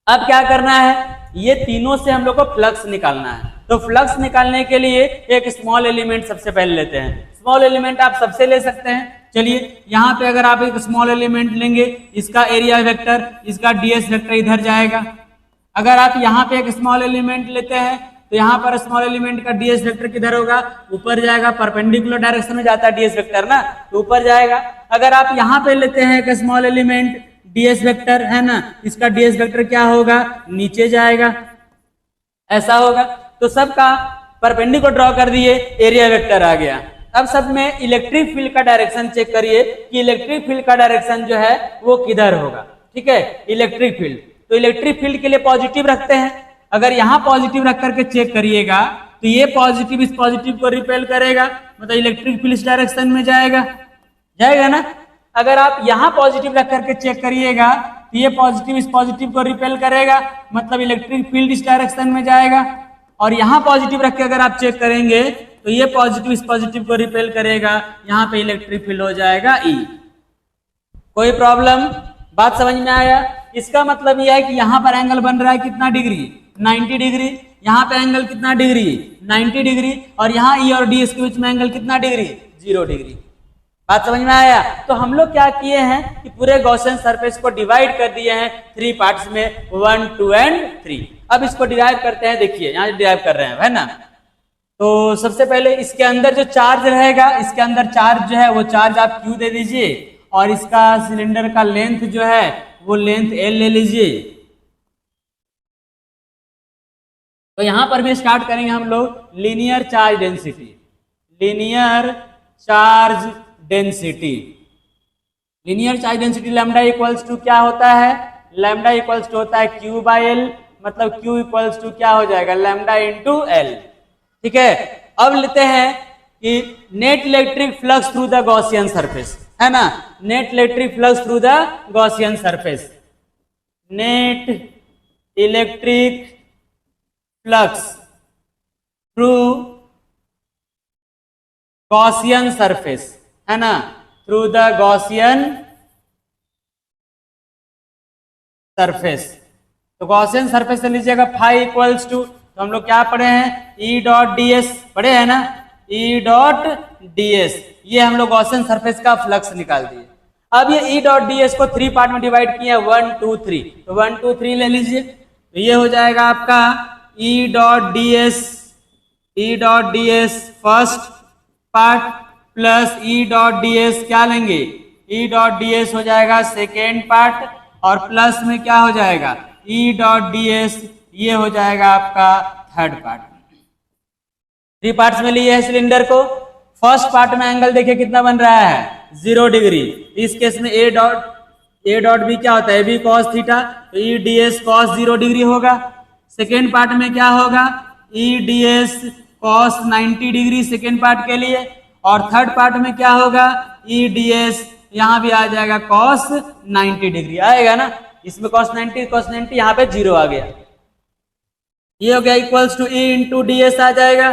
अब क्या करना है, ये तीनों से हम लोग को फ्लक्स निकालना है। तो फ्लक्स निकालने के लिए एक स्मॉल एलिमेंट सबसे पहले लेते हैं। स्मॉल एलिमेंट आप सबसे ले सकते हैं। चलिए यहाँ पे अगर आप एक स्मॉल एलिमेंट लेंगे, इसका एरिया वेक्टर, इसका डीएस वेक्टर इधर जाएगा। अगर आप यहाँ पे एक स्मॉल एलिमेंट लेते हैं तो यहाँ पर स्मॉल एलिमेंट का डीएस वेक्टर किधर होगा, ऊपर जाएगा, परपेंडिकुलर डायरेक्शन में जाता है डीएस वेक्टर ना, तो ऊपर जाएगा। अगर आप यहाँ पे लेते हैं एक स्मॉल एलिमेंट, डीएस वेक्टर है ना, इसका डीएस वेक्टर क्या होगा, नीचे जाएगा, ऐसा होगा। तो सबका परपेंडिकुलर ड्रॉ कर दिए, एरिया वेक्टर आ गया। अब सब में इलेक्ट्रिक फील्ड का डायरेक्शन चेक करिए कि इलेक्ट्रिक फील्ड का डायरेक्शन जो है वो किधर होगा। ठीक है, इलेक्ट्रिक फील्ड, तो इलेक्ट्रिक फील्ड के लिए पॉजिटिव रखते हैं। अगर यहाँ पॉजिटिव रख करके चेक करिएगा तो ये पॉजिटिव इस पॉजिटिव को रिपेल करेगा, मतलब इलेक्ट्रिक फील्ड इस डायरेक्शन में जाएगा, जाएगा ना। अगर आप यहाँ पॉजिटिव रख करके चेक करिएगा तो ये पॉजिटिव इस पॉजिटिव को रिपेल करेगा, मतलब इलेक्ट्रिक फील्ड इस डायरेक्शन में जाएगा। और यहाँ पॉजिटिव रख के अगर आप चेक करेंगे तो ये पॉजिटिव इस पॉजिटिव को रिपेल करेगा, यहाँ पे इलेक्ट्रिक फील्ड हो जाएगा ई। कोई प्रॉब्लम, बात समझ में आया। इसका मतलब यह है कि यहाँ पर एंगल बन रहा है कितना डिग्री, 90 डिग्री। यहाँ पे एंगल कितना डिग्री, 90 डिग्री। और यहाँ ई और डी इसके बीच में एंगल कितना डिग्री, 0 डिग्री। बात समझ में आया। तो हम लोग क्या किए हैं कि पूरे गॉसियन सरफेस को डिवाइड कर दिए हैं 3 पार्ट्स में, 1, 2 एंड 3। अब इसको डिराइव करते हैं, देखिए यहाँ डिराइव कर रहे हैं, है ना। तो सबसे पहले इसके अंदर जो चार्ज रहेगा, इसके अंदर चार्ज जो है वो चार्ज आप Q दे दीजिए, और इसका सिलेंडर का लेंथ जो है वो लेंथ L ले लीजिए। तो यहां पर भी स्टार्ट करेंगे हम लोग linear charge density. Linear charge density, linear charge density lambda equals to क्या होता है, लैम्डा इक्वल्स टू होता है Q बाई L, मतलब Q इक्वल्स टू क्या हो जाएगा, लैम्डा इंटू L। ठीक है, अब लेते हैं कि net electric flux through the Gaussian surface, है ना। Net electric flux through the Gaussian surface, net electric flux through Gaussian surface, है ना, थ्रू द गॉसियन सरफेस। तो गॉसियन सरफेस से लीजिएगा फाई इक्वल्स टू, तो हम लोग क्या पढ़े हैं, ई डॉट डी एस पढ़े हैं ना, ई डॉट डी एस। ये हम लोग गॉसियन सरफेस का फ्लक्स निकाल दिए। अब ये ई डॉट डी एस को 3 पार्ट में डिवाइड किया, 1, 2, 3। तो 1, 2, 3 ले लीजिए, तो ये हो जाएगा आपका E dot d S, E dot d S first part plus E dot d S क्या लेंगे, ई डॉट डी एस हो जाएगा सेकेंड पार्ट, और प्लस में क्या हो जाएगा, ई डॉट डी एस, ये हो जाएगा आपका थर्ड पार्ट। 3 पार्ट्स में लिए है सिलेंडर को। फर्स्ट पार्ट में एंगल देखिए कितना बन रहा है, 0 डिग्री। इस केस में ए डॉट बी क्या होता है, बी कॉस थीटा, तो E D s cos 0 degree होगा। सेकेंड पार्ट में क्या होगा, E D s cos 90 degree second part के लिए, और थर्ड पार्ट में क्या होगा, ई डी एस यहाँ भी आ जाएगा कॉस 90 डिग्री आएगा ना। इसमें कॉस 90 यहाँ पे 0 आ गया। ये हो गया equals to E into d s आ जाएगा।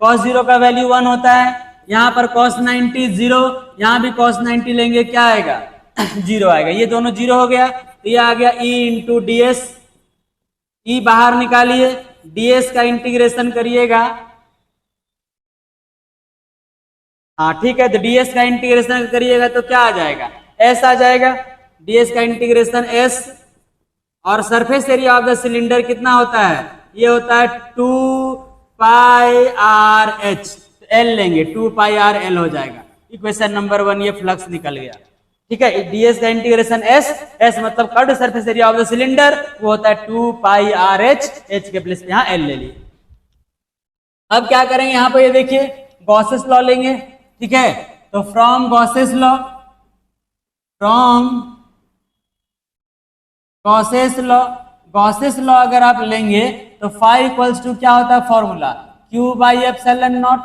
कॉस 0 का वैल्यू 1 होता है, यहाँ पर कॉस 90 0, यहाँ भी कॉस 90 लेंगे क्या आएगा 0 आएगा। ये दोनों 0 हो गया, तो ये आ गया ई इंटू डी एस। ई बाहर निकालिए, डी एस का इंटीग्रेशन करिएगा। हाँ ठीक है, तो डी एस का इंटीग्रेशन करिएगा तो क्या आ जाएगा, एस आ जाएगा। डी एस का इंटीग्रेशन एस, और surface area of the cylinder कितना होता है, ये होता है 2 पाई आर एच। एल लेंगे, 2 पाई आर एल हो जाएगा। इक्वेशन नंबर 1 ये फ्लक्स निकल गया। ठीक है, डीएस का इंटीग्रेशन एस, एस मतलब curved surface area of the cylinder, वो होता है 2 पाई आर एच, एच के प्लेस पे यहाँ एल ले लिए। अब क्या करेंगे, यहाँ पे ये देखिए गॉसेस लॉ लेंगे। ठीक है, तो from Gauss's law, from Gauss's law, Gauss's law अगर आप लेंगे तो फाई इक्वल्स टू क्या होता है formula, q by epsilon naught.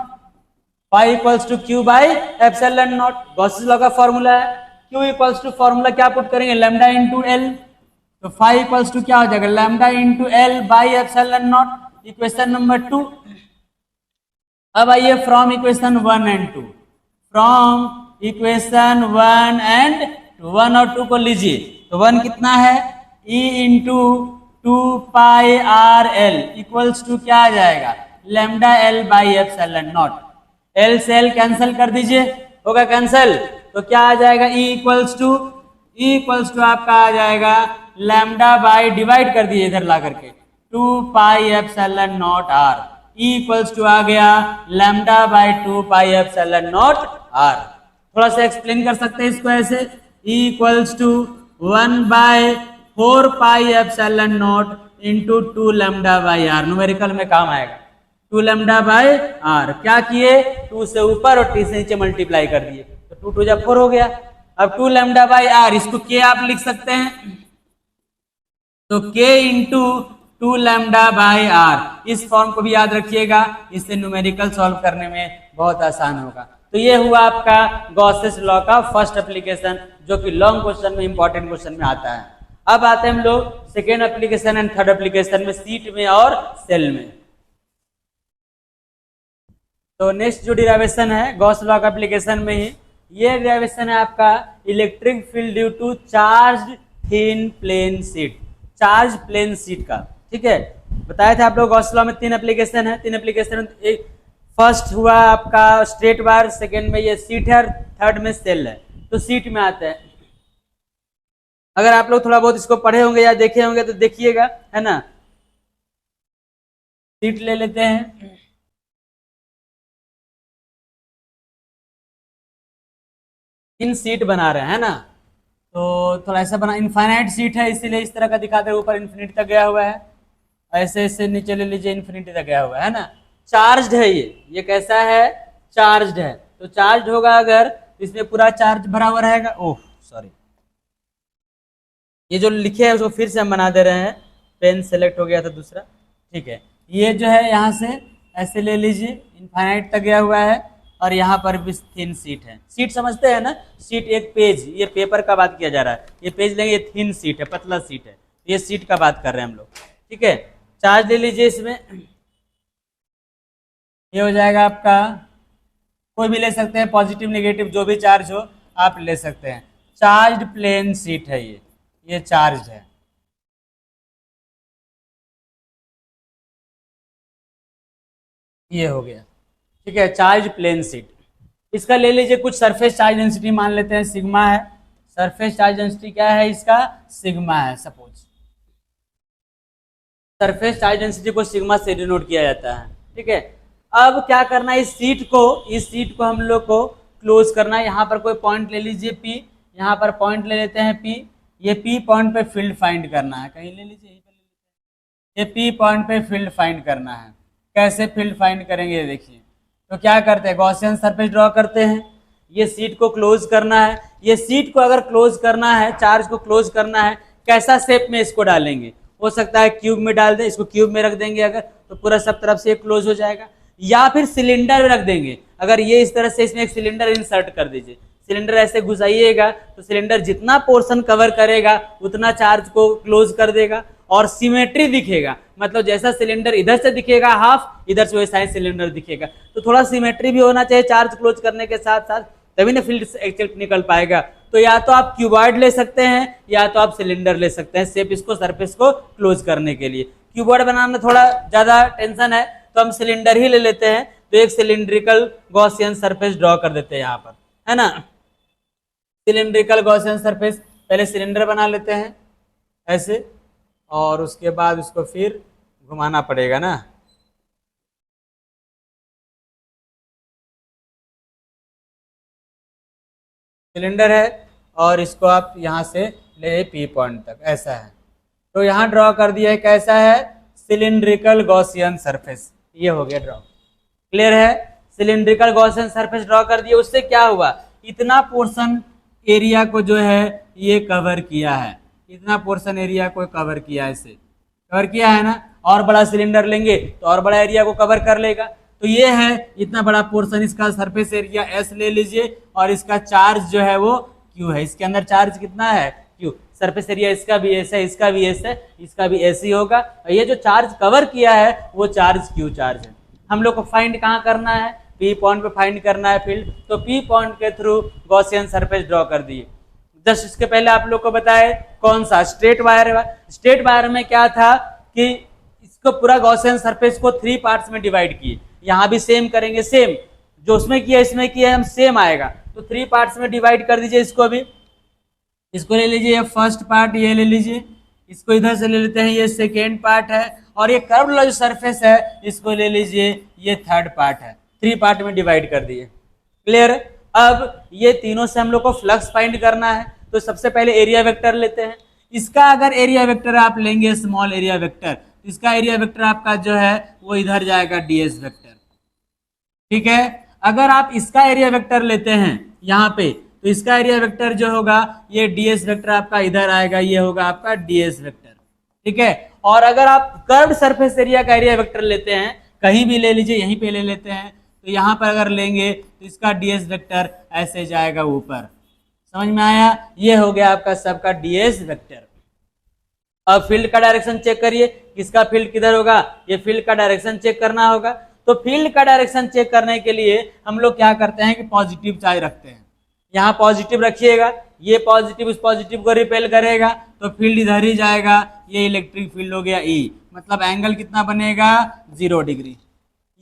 Phi equals to q by epsilon naught Gauss's law का फॉर्मूला है। क्यू इक्वल्स टू फॉर्मूला क्या पुट करेंगे, लैम्डा इंटू एल। तो फाई इक्वल्स टू क्या हो जाएगा, lambda into l by epsilon naught. Equation number 2। अब आइए from equation 1 and 2, from equation 1 and 2, 1 और 2 को लीजिए। तो 1 कितना है, E into 2πrl equals to क्या आ जाएगा, lambda L by epsilon not. L से एल कैंसिल कर दीजिए, होगा कैंसिल, तो क्या आ जाएगा, ई इक्वल्स टू आपका आ जाएगा लैम्डा बाई, डिवाइड कर दीजिए इधर ला करके, 2 epsilon naught r. E equals to आ गया lambda by 2 epsilon naught r. थोड़ा सा एक्सप्लेन कर सकते हैं इसको ऐसे, E equals to 1/4 epsilon naught into 2 lambda by r. Numerical में काम आएगा, 2 लैम्डा बाई आर। क्या किए, 2 से ऊपर और 3 से नीचे मल्टीप्लाई कर दिए, तो 2 2 जा 4 हो गया। अब 2 लैम्डा बाई आर, इसको के आप लिख सकते हैं, तो के इंटू 2 लैम्डा बाई आर। इस फॉर्म को भी याद रखिएगा, इससे न्यूमेरिकल सॉल्व करने में बहुत आसान होगा। तो ये हुआ आपका गॉसेस लॉ का फर्स्ट एप्लीकेशन, जो कि लॉन्ग क्वेश्चन में, इंपॉर्टेंट क्वेश्चन में आता है। अब आते हैं हम लोग second application and third application में, सीट में और सेल में। तो नेक्स्ट जो डिराइवेशन है गॉस लॉ का एप्लीकेशन में ही, ये डिराइवेशन है आपका electric field due to charge thin plane sheet, charge plane sheet का। ठीक है, बताया था आप लोग गॉस लॉ में 3 एप्लीकेशन है, 3 एप्लीकेशन। फर्स्ट हुआ आपका स्ट्रेट बार, सेकेंड में ये सीट है, थर्ड में सेल है। तो सीट में आता है, अगर आप लोग थोड़ा बहुत इसको पढ़े होंगे या देखे होंगे तो देखिएगा, है ना। सीट ले लेते हैं, इन सीट बना रहे हैं ना, तो थोड़ा ऐसा बना, इनफाइनाइट सीट है इसीलिए इस तरह का दिखाते हैं, ऊपर इन्फिनिटी तक गया हुआ है, ऐसे ऐसे नीचे ले लीजिए इन्फिनिटी तक गया हुआ है ना। चार्ज्ड है ये कैसा है, चार्ज्ड है। तो चार्ज होगा अगर, इसमें पूरा चार्ज भरा हुआ रहेगा। ओह सॉरी, ये जो लिखे है उसको फिर से हम बना दे रहे हैं, पेन सेलेक्ट हो गया था दूसरा। ठीक है, ये जो है यहाँ से ऐसे ले लीजिए, इनफाइनाइट तक गया हुआ है, और यहाँ पर भी थिन सीट है। सीट समझते हैं ना, सीट एक पेज, ये पेपर का बात किया जा रहा है, ये पेज लेंगे, ये थिन सीट है, पतला सीट है, ये सीट का बात कर रहे हैं हम लोग। ठीक है, चार्ज ले लीजिए इसमें, ये हो जाएगा आपका, कोई भी ले सकते हैं, पॉजिटिव नेगेटिव जो भी चार्ज हो आप ले सकते हैं। चार्ज प्लेन सीट है ये चार्ज है। ये हो गया, ठीक है, चार्ज प्लेन सीट। इसका ले लीजिए कुछ सरफेस चार्ज डेंसिटी मान लेते हैं, सिग्मा है। सरफेस चार्ज डेंसिटी क्या है इसका, सिग्मा है। सपोज सरफेस चार्ज डेंसिटी को सिग्मा से डिनोट किया जाता है। ठीक है, अब क्या करना है, इस सीट को हम लोग को क्लोज करना है। यहाँ पर कोई पॉइंट ले लीजिए P, यहाँ पर पॉइंट ले लेते हैं P। ये P पॉइंट पे फील्ड फाइंड करना है, कहीं ले लीजिए, यहीं पे ले लीजिए। ये P पॉइंट पे फील्ड फाइंड करना है। कैसे फील्ड फाइंड करेंगे देखिए, तो क्या करते हैं, गॉसियन सरफेस ड्रॉ करते हैं। ये सीट को क्लोज करना है, ये सीट को अगर क्लोज करना है, चार्ज को क्लोज करना है, कैसा शेप में इसको डालेंगे, हो सकता है क्यूब में डाल दें, इसको क्यूब में रख देंगे अगर, तो पूरा सब तरफ से क्लोज हो जाएगा। या फिर सिलेंडर में रख देंगे, अगर ये इस तरह से, इसमें एक सिलेंडर इंसर्ट कर दीजिए, सिलेंडर ऐसे घुसाइएगा तो सिलेंडर जितना पोर्शन कवर करेगा उतना चार्ज को क्लोज कर देगा, और सिमेट्री दिखेगा, मतलब जैसा सिलेंडर इधर से दिखेगा हाफ, इधर से वैसा ही सिलेंडर दिखेगा। तो थोड़ा सिमेट्री भी होना चाहिए चार्ज क्लोज करने के साथ साथ, तभी ना फील्ड एक्चुअल निकल पाएगा। तो या तो आप क्यूबॉइड ले सकते हैं या तो आप सिलेंडर ले सकते हैं शेप इसको, सरफेस को क्लोज करने के लिए। क्यूबॉइड बनाना थोड़ा ज्यादा टेंशन है, तो हम सिलेंडर ही ले लेते हैं। तो एक सिलिंड्रिकल गॉसियन सरफेस ड्रॉ कर देते हैं यहाँ पर, है ना। सिलिंड्रिकल गॉसियन सरफेस, पहले सिलेंडर बना लेते हैं ऐसे, और उसके बाद उसको फिर घुमाना पड़ेगा ना। सिलेंडर है और इसको आप यहाँ से ले P पॉइंट तक, ऐसा है। तो यहाँ ड्रॉ कर दिया है, कैसा है, सिलिंड्रिकल गॉसियन सरफेस। ये हो गया ड्रॉ, क्लियर है। सिलिंड्रिकल गॉसियन सरफेस ड्रॉ कर दिया, उससे क्या हुआ, इतना पोर्शन एरिया को जो है ये कवर किया है, इतना पोर्शन एरिया को कवर किया है, इसे कवर किया है ना। और बड़ा सिलेंडर लेंगे तो और बड़ा एरिया को कवर कर लेगा। तो ये है इतना बड़ा पोर्शन, इसका सरफेस एरिया S ले लीजिए, और इसका चार्ज जो है वो Q है। इसके अंदर चार्ज कितना है, Q। सरफेस एरिया इसका भी S है, इसका भी S है, इसका भी S ही होगा। और ये जो चार्ज कवर किया है वो चार्ज Q चार्ज है। हम लोग को फाइंड कहाँ करना है, P पॉइंट पे फाइंड करना है फील्ड। तो P पॉइंट के थ्रू गॉसियन सरफेस ड्रॉ कर दिए। जस्ट इसके पहले आप लोग को बताए कौन सा स्ट्रेट वायर। स्ट्रेट वायर में क्या था कि इसको पूरा गॉसियन सरफेस को 3 पार्ट्स में डिवाइड किए, यहां भी सेम करेंगे, सेम जो उसमें किया इसमें किया हम सेम आएगा, तो 3 पार्ट्स में डिवाइड कर दीजिए। इसको भी, इसको ले लीजिए, ये फर्स्ट पार्ट ये ले लीजिए, इसको इधर से ले लेते हैं, ये सेकेंड पार्ट है, और ये कर्व वाला जो सरफेस है इसको ले लीजिए, ये थर्ड पार्ट है। 3 पार्ट में डिवाइड कर दिए। क्लियर? अब ये तीनों से हम लोग को फ्लक्स फाइंड करना है, तो सबसे पहले एरिया वेक्टर लेते हैं। इसका अगर एरिया वेक्टर आप लेंगे स्मॉल एरिया वेक्टर, इसका एरिया वेक्टर आपका जो है वो इधर जाएगा ds वेक्टर। ठीक है, अगर आप इसका एरिया वेक्टर लेते हैं यहाँ पे, तो इसका एरिया वेक्टर जो होगा ये ds वेक्टर आपका इधर आएगा, ये होगा आपका ds वेक्टर। ठीक है, और अगर आप कर्व्ड सरफेस एरिया का एरिया वेक्टर लेते हैं, कहीं भी ले लीजिए, यहीं पे ले लेते हैं, तो यहाँ पर अगर लेंगे तो इसका ds वेक्टर ऐसे जाएगा ऊपर। समझ में आया? ये हो गया आपका सबका ds वेक्टर। अब फील्ड का डायरेक्शन चेक करिए, किसका फील्ड किधर होगा, ये फील्ड का डायरेक्शन चेक करना होगा। तो फील्ड का डायरेक्शन चेक करने के लिए हम लोग क्या करते हैं कि पॉजिटिव चार्ज रखते हैं। यहाँ पॉजिटिव रखिएगा, ये पॉजिटिव उस पॉजिटिव को रिपेल करेगा, तो फील्ड इधर ही जाएगा, ये इलेक्ट्रिक फील्ड हो गया E, मतलब एंगल कितना बनेगा 0 डिग्री।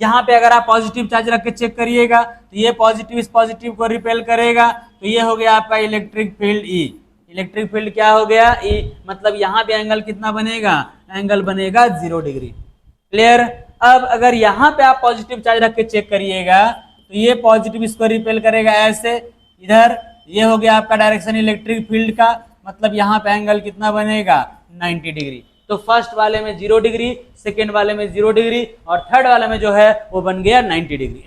यहाँ पे अगर आप पॉजिटिव चार्ज रख के चेक करिएगा, तो ये पॉजिटिव इस पॉजिटिव को रिपेल करेगा, तो ये हो गया आपका electric field E। Electric field क्या हो गया E, मतलब यहाँ पे एंगल कितना बनेगा, एंगल बनेगा 0 डिग्री। क्लियर? अब अगर यहाँ पे आप पॉजिटिव चार्ज रख के चेक करिएगा, तो ये पॉजिटिव इसको रिपेल करेगा ऐसे इधर, ये हो गया आपका डायरेक्शन इलेक्ट्रिक फील्ड का, मतलब यहाँ पे एंगल कितना बनेगा 90 डिग्री। तो फर्स्ट वाले में 0 डिग्री, सेकेंड वाले में 0 डिग्री, और थर्ड वाले में जो है वो बन गया 90 डिग्री।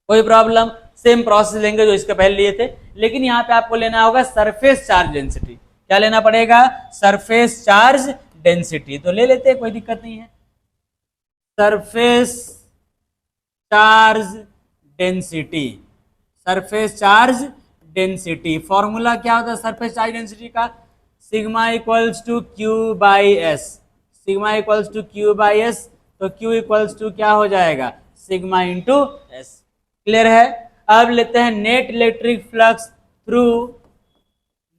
कोई प्रॉब्लम? सेम प्रोसेस लेंगे जो इसके पहले लिए थे, लेकिन यहाँ पे आपको लेना होगा सरफेस चार्ज डेंसिटी। क्या लेना पड़ेगा? Surface charge density. तो ले लेते हैं, कोई दिक्कत नहीं है। Surface charge density, surface charge density formula क्या होता है सरफेस चार्ज डेंसिटी का? Sigma equals to q by s. Sigma equals to q by s, तो क्यू इक्वल्स टू क्या हो जाएगा, सिग्मा इंटू एस। क्लियर है? अब लेते हैं net electric flux through,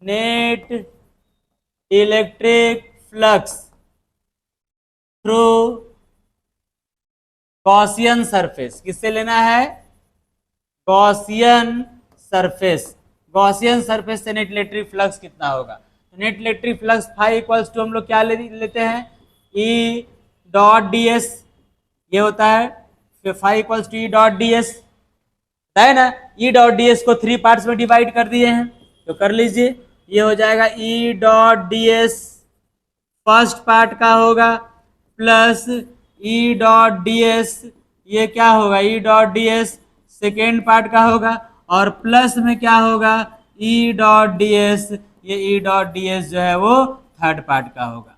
net electric flux through Gaussian surface. किससे लेना है? Gaussian surface. गॉसियन सरफेस से नेट इलेक्ट्रिक फ्लक्स कितना होगा? तो net electric flux phi equals to हम लोग क्या लेते हैं, E डॉट डी एस, ये होता है, फिर phi equals to E dot d s है ना। E डॉट डी एस को 3 पार्ट्स में डिवाइड कर दिए हैं, तो कर लीजिए, ये हो जाएगा E dot d S first part का होगा, plus E dot d S, ये क्या होगा, E dot d S second part का होगा, और प्लस में क्या होगा, E डॉट डी एस, ये E डॉट डी एस जो है वो थर्ड पार्ट का होगा।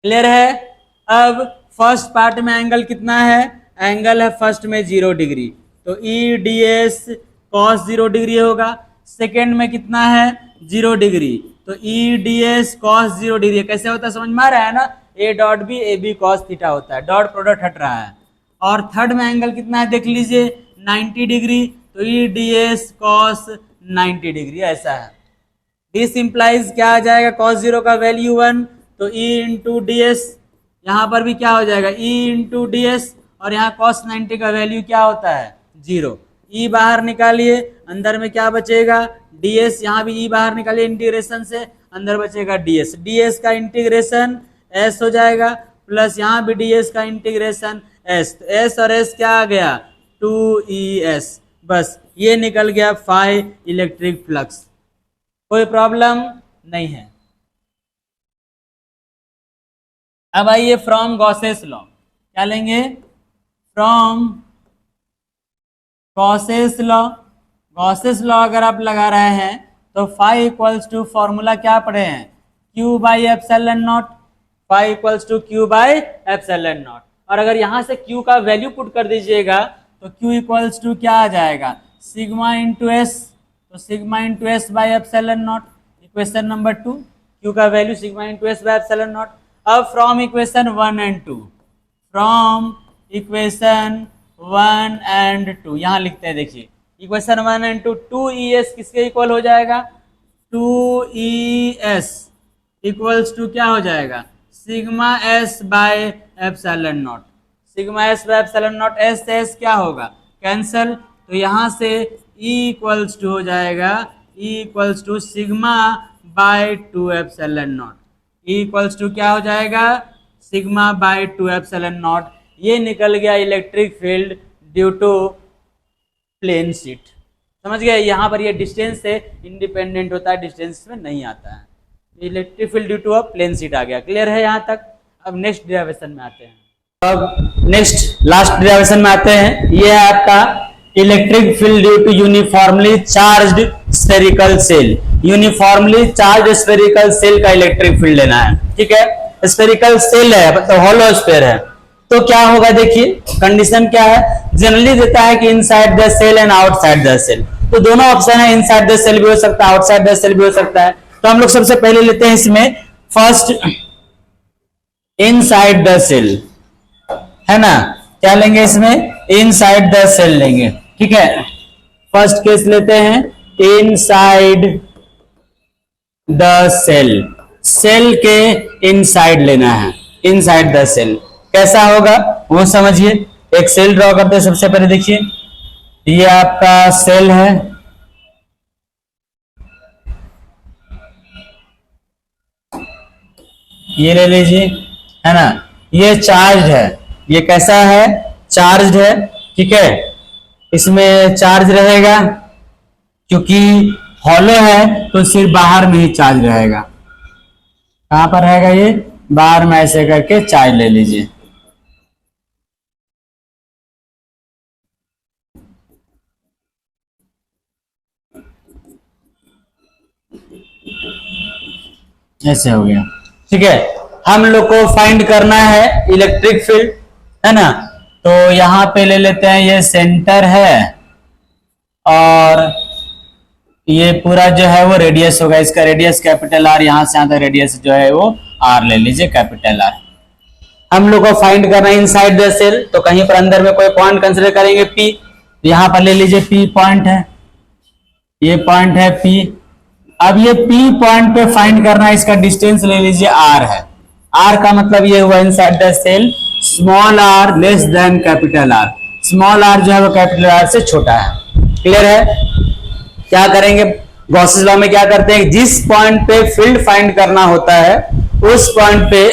क्लियर है? अब फर्स्ट पार्ट में एंगल कितना है, एंगल है फर्स्ट में 0 डिग्री, तो E d s cos 0 degree होगा। सेकेंड में कितना है 0 डिग्री, तो E d s cos 0 degree. कैसे होता है समझ में आ रहा है ना, a dot b a b cos theta होता है, डॉट प्रोडक्ट हट रहा है। और थर्ड में एंगल कितना है देख लीजिए 90 डिग्री, तो E D s cos 90 degree ऐसा है। दिस इंप्लाइज क्या आ जाएगा, कॉस 0 का वैल्यू 1, तो ई इंटू डी एस, यहाँ पर भी क्या हो जाएगा ई इंटू डी एस, और यहाँ कॉस 90 का वैल्यू क्या होता है 0। ई बाहर निकालिए, अंदर में क्या बचेगा डी एस, यहाँ भी ई बाहर निकालिए इंटीग्रेशन से, अंदर बचेगा डी एस। डी एस का इंटीग्रेशन एस हो जाएगा, प्लस यहाँ भी डी एस का इंटीग्रेशन एस, तो एस और एस क्या आ गया 2ES। बस ये निकल गया फाई इलेक्ट्रिक फ्लक्स। कोई प्रॉब्लम नहीं है। अब आइए फ्रॉम गॉसेस लॉ, क्या लेंगे, from Gauss's law. Gauss's law अगर आप लगा रहे हैं तो फाई इक्वल्स टू फॉर्मूला क्या पढ़े हैं, Q by epsilon naught, phi equals to Q by epsilon naught. और अगर यहां से Q का वैल्यू पुट कर दीजिएगा तो Q इक्वल्स टू क्या आ जाएगा सिग्मा इंटू एस, तो sigma into s by epsilon naught. Equation number 2, Q का value sigma into s by epsilon naught. अब from equation 1 and 2, from equation 1 and 2 यहां लिखते हैं, देखिए इक्वेशन 1 एंड 2, 2ES किसके इक्वल हो जाएगा 2ES इक्वल्स टू क्या हो जाएगा, sigma S by epsilon not. Sigma S by epsilon not, S से एस क्या होगा, कैंसल। तो यहाँ से E इक्वल्स टू हो जाएगा, E equals to sigma by 2 epsilon naught. E equals to क्या हो जाएगा, सिग्मा बाय 2 एप्सिलॉन नॉट। ये निकल गया electric field due to plane sheet. समझ गए, यहाँ पर ये डिस्टेंस से इंडिपेंडेंट होता है, डिस्टेंस में नहीं आता है। Electric field due to a plane sheet आ गया। क्लियर है यहाँ तक। अब नेक्स्ट डेरिवेशन में आते हैं। अब नेक्स्ट लास्ट डेरिवेशन में आते हैं। ये है आपका electric field due to uniformly charged spherical shell. Uniformly charged spherical shell का इलेक्ट्रिक फील्ड लेना है। ठीक है, स्फेरिकल सेल है मतलब हॉलो स्फीयर है, तो क्या होगा देखिए, कंडीशन क्या है, जनरली देता है कि inside the shell and outside the shell. तो दोनों ऑप्शन है, इनसाइड द सेल भी हो सकता है, आउटसाइड द सेल भी हो सकता है। तो हम लोग सबसे पहले लेते हैं इसमें फर्स्ट इनसाइड द सेल, है ना। क्या लेंगे इसमें, इनसाइड द सेल लेंगे। ठीक है, फर्स्ट केस लेते हैं इनसाइड द सेल। सेल के इनसाइड लेना है, इनसाइड द सेल। कैसा होगा वो समझिए। एक सेल ड्रॉ करते हैं सबसे पहले। देखिए ये आपका सेल है, ये ले लीजिए, है ना। ये चार्ज है, ये कैसा है, चार्ज है। ठीक है, इसमें चार्ज रहेगा, क्योंकि हॉलो है तो सिर्फ बाहर में ही चार्ज रहेगा। कहां पर रहेगा, ये बाहर में ऐसे करके चार्ज ले लीजिए। ऐसे हो गया। ठीक है, हम लोग को फाइंड करना है इलेक्ट्रिक फील्ड, है ना। तो यहां पे ले लेते हैं, ये सेंटर है और ये पूरा जो है वो रेडियस होगा। इसका रेडियस कैपिटल आर, यहां से यहां तक रेडियस जो है वो आर ले लीजिए, कैपिटल आर। हम लोग को फाइंड करना है इनसाइड द सेल, तो कहीं पर अंदर में कोई पॉइंट कंसिडर करेंगे पी। यहां पर ले लीजिए पी पॉइंट है, ये पॉइंट है पी। अब ये P पॉइंट पे फाइंड करना है, इसका डिस्टेंस ले लीजिए R है। R का मतलब ये हुआ inside the shell small r less than capital R। Small r जो है वो कैपिटल R से छोटा है। क्लियर है। क्या करेंगे, गॉसेस लॉ में क्या करते हैं, जिस पॉइंट पे फील्ड फाइंड करना होता है उस पॉइंट पे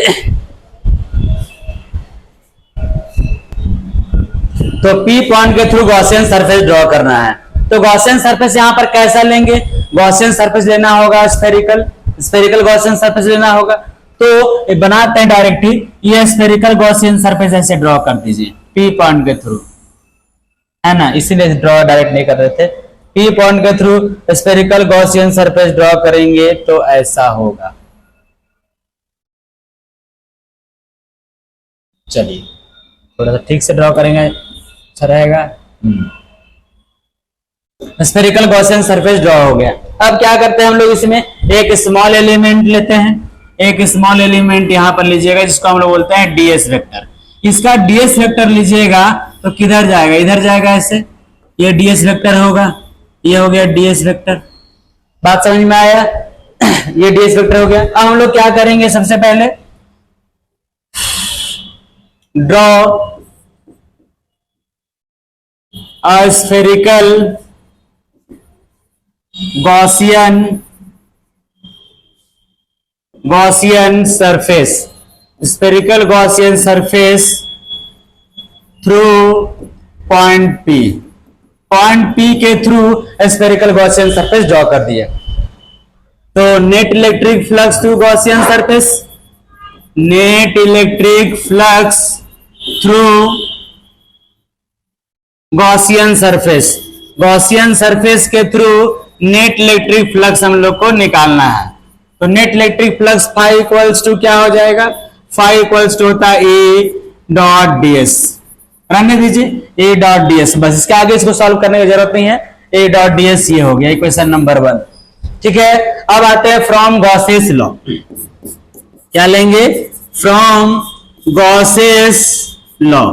तो P पॉइंट के थ्रू गॉसियन सरफेस ड्रॉ करना है। तो गॉसियन सरफेस यहां पर कैसा लेंगे, गॉसियन सरफेस लेना होगा, स्फेरिकल, स्फेरिकल गॉसियन सरफेस लेना होगा। तो बनाते हैं डायरेक्टली, ये स्फेरिकल गॉसियन सरफेस ऐसे ड्रॉ कर दीजिए P पॉइंट के थ्रू, है ना। इसीलिए ड्रॉ डायरेक्ट नहीं कर रहे थे। P पॉइंट के through spherical Gaussian surface draw करेंगे तो ऐसा होगा। चलिए थोड़ा सा ठीक से ड्रॉ करेंगे, अच्छा रहेगा। स्फेरिकल गॉसियन सरफेस ड्रॉ हो गया। अब क्या करते हैं हम लोग, इसमें एक स्मॉल एलिमेंट लेते हैं। एक स्मॉल एलिमेंट यहां पर लीजिएगा, जिसको हम लोग बोलते हैं ds वेक्टर। इसका ds वेक्टर लीजिएगा तो किधर जाएगा, इधर जाएगा ऐसे, ये ds वेक्टर होगा। ये हो गया ds वेक्टर, बात समझ में आया। ये ds वेक्टर हो गया। अब हम लोग क्या करेंगे, सबसे पहले draw a spherical Gaussian surface, spherical Gaussian surface through point P। Point P के through spherical Gaussian surface draw कर दिया। तो net electric flux through Gaussian surface, net electric flux through Gaussian surface, Gaussian surface के through net electric flux हम लोग को निकालना है। तो net electric flux phi equals to क्या हो जाएगा, फाई इक्वल्स टू होता है E डॉट ds। रहने दीजिए A डॉट ds, बस इसके आगे इसको सॉल्व करने की जरूरत नहीं है। A डॉट ds ये हो गया इक्वेशन नंबर 1। ठीक है, अब आते हैं फ्रॉम गॉसेस लॉ। क्या लेंगे, from Gauss's law.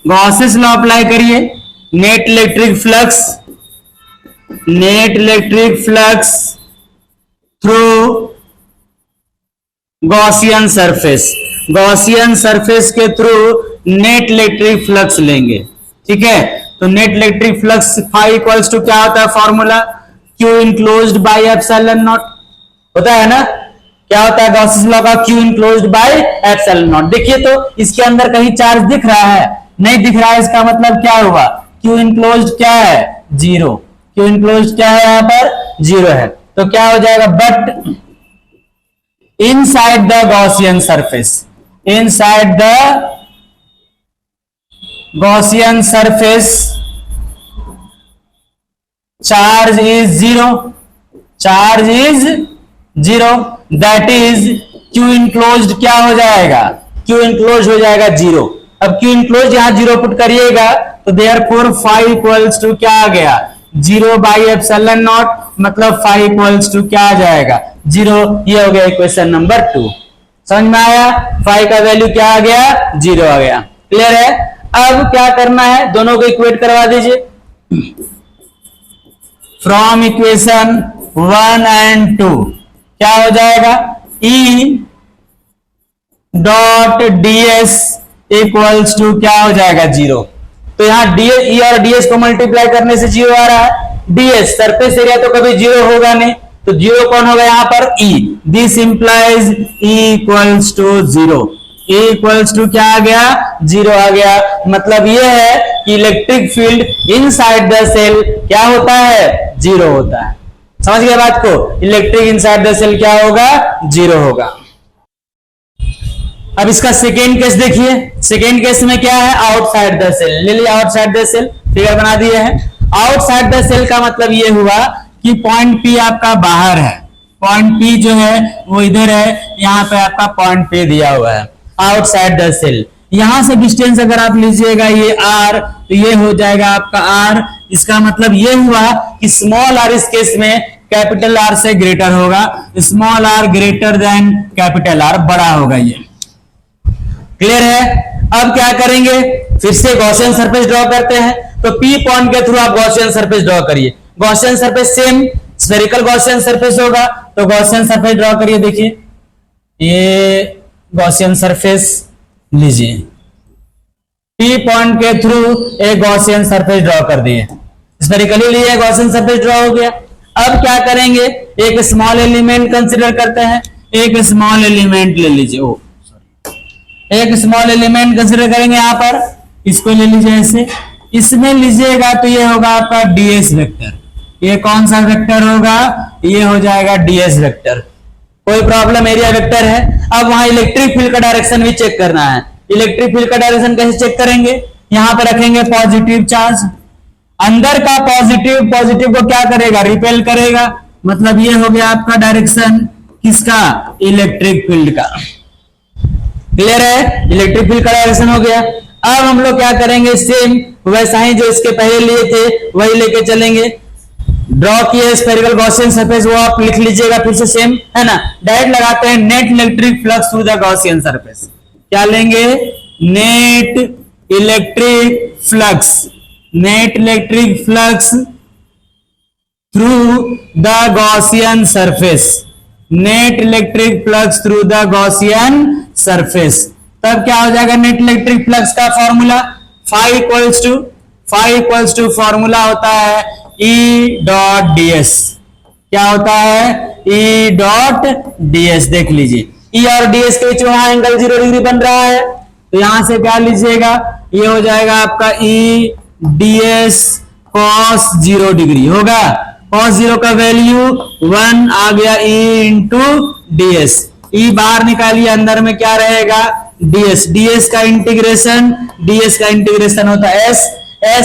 Gauss's law apply करिए। Net electric flux through Gaussian surface, Gaussian surface के थ्रू नेट इलेक्ट्रिक फ्लक्स लेंगे। ठीक है, तो net electric flux phi equals to क्या होता है formula, q enclosed by epsilon naught होता है ना। क्या होता है गॉसियस लॉ का, q enclosed by epsilon naught. देखिए तो इसके अंदर कहीं चार्ज दिख रहा है, नहीं दिख रहा है, इसका मतलब क्या हुआ, क्यू इनक्लोज्ड क्या है, जीरो। क्यू इनक्लोज्ड क्या है, यहां पर जीरो है, तो क्या हो जाएगा, but inside the Gaussian surface, inside the Gaussian surface charge is zero, charge is zero, that is Q enclosed क्या हो जाएगा, Q enclosed हो जाएगा जीरो। अब Q enclosed यहां जीरो पुट करिएगा तो therefore phi equals to क्या आ गया, जीरो बाई एप्सिलॉन नॉट, मतलब फाई इक्वल्स टू क्या आ जाएगा, जीरो। ये हो गया इक्वेशन नंबर 2। समझ में आया, फाई का वैल्यू क्या आ गया, जीरो आ गया। क्लियर है। अब क्या करना है, दोनों को इक्वेट करवा दीजिए। फ्रॉम इक्वेशन 1 एंड 2 क्या हो जाएगा, E dot ds equals to क्या हो जाएगा, जीरो। तो यहाँ ds, E और ds को मल्टीप्लाई करने से जीरो आ रहा है। ds सरफेस एरिया तो कभी जीरो होगा नहीं, तो जीरो कौन होगा यहाँ पर, E। This implies E equals to zero. E equals to क्या आ गया, जीरो आ गया। मतलब ये है कि electric field inside the shell क्या होता है, जीरो होता है। समझ गए बात को, इलेक्ट्रिक इनसाइड द सेल क्या होगा, जीरो होगा। अब इसका सेकेंड केस देखिए, सेकेंड केस में क्या है, आउटसाइड द सेल। ले लिया आउटसाइड द सेल, फिगर बना दिए हैं। आउटसाइड द सेल का मतलब ये हुआ कि पॉइंट P आपका बाहर है, पॉइंट P जो है वो इधर है, यहाँ पे आपका पॉइंट P दिया हुआ है, आउटसाइड द सेल। यहां से डिस्टेंस अगर आप लीजिएगा ये R, तो ये हो जाएगा आपका R। इसका मतलब ये हुआ कि स्मॉल r इस केस में कैपिटल R से ग्रेटर होगा, small r greater than capital R, बड़ा होगा ये। क्लियर है। अब क्या करेंगे, फिर से गॉसियन सरफेस ड्रॉ करते हैं। तो P पॉइंट के थ्रू आप गॉसियन सरफेस ड्रॉ करिए। Gaussian surface same spherical Gaussian surface होगा, तो गॉसियन सरफेस ड्रॉ करिए। देखिए ये गॉसियन सरफेस लीजिए, P पॉइंट के थ्रू एक गॉसियन सरफेस ड्रॉ कर दिए, स्फेरिकली लिए गॉसियन सरफेस ड्रॉ हो गया। अब क्या करेंगे, एक स्मॉल एलिमेंट कंसिडर करते हैं। एक स्मॉल एलिमेंट ले लीजिए, एक स्मॉल एलिमेंट कंसिडर करेंगे यहाँ पर, इसको ले लीजिए ऐसे। इसमें लीजिएगा तो ये होगा आपका ds वेक्टर। ये कौन सा वेक्टर होगा, ये हो जाएगा ds वेक्टर। कोई प्रॉब्लम, एरिया वेक्टर है। अब वहां इलेक्ट्रिक फील्ड का डायरेक्शन भी चेक करना है। इलेक्ट्रिक फील्ड का डायरेक्शन कैसे चेक करेंगे, यहां पर रखेंगे पॉजिटिव चार्ज, अंदर का पॉजिटिव, पॉजिटिव को क्या करेगा, रिपेल करेगा। मतलब ये हो गया आपका डायरेक्शन किसका, इलेक्ट्रिक फील्ड का। क्लियर है, इलेक्ट्रिक फील्ड का डायरेक्शन हो गया। अब हम लोग क्या करेंगे, सेम वैसा ही जो इसके पहले लिए थे वही लेके चलेंगे। ड्रॉ किए स्फेरिकल गॉसियन सरफेस, वो आप लिख लीजिएगा फिर से, सेम है ना। डायरेक्ट लगाते हैं net electric flux through the Gaussian surface. क्या लेंगे, net electric flux, net electric flux through the Gaussian surface, net electric flux through the Gaussian surface. तब क्या हो जाएगा, नेट इलेक्ट्रिक फ्लक्स का formula phi equals to formula होता है E dot ds। क्या होता है, E डॉट ds। देख लीजिए E और ds के बीच में वहां एंगल 0 डिग्री बन रहा है, तो यहां से क्या लीजिएगा, ये हो जाएगा आपका E ds cos 0 डिग्री होगा। cos 0 का वैल्यू 1 आ गया, E इंटू ds। E बाहर निकालिए, अंदर में क्या रहेगा, ds। ds का इंटीग्रेशन होता है S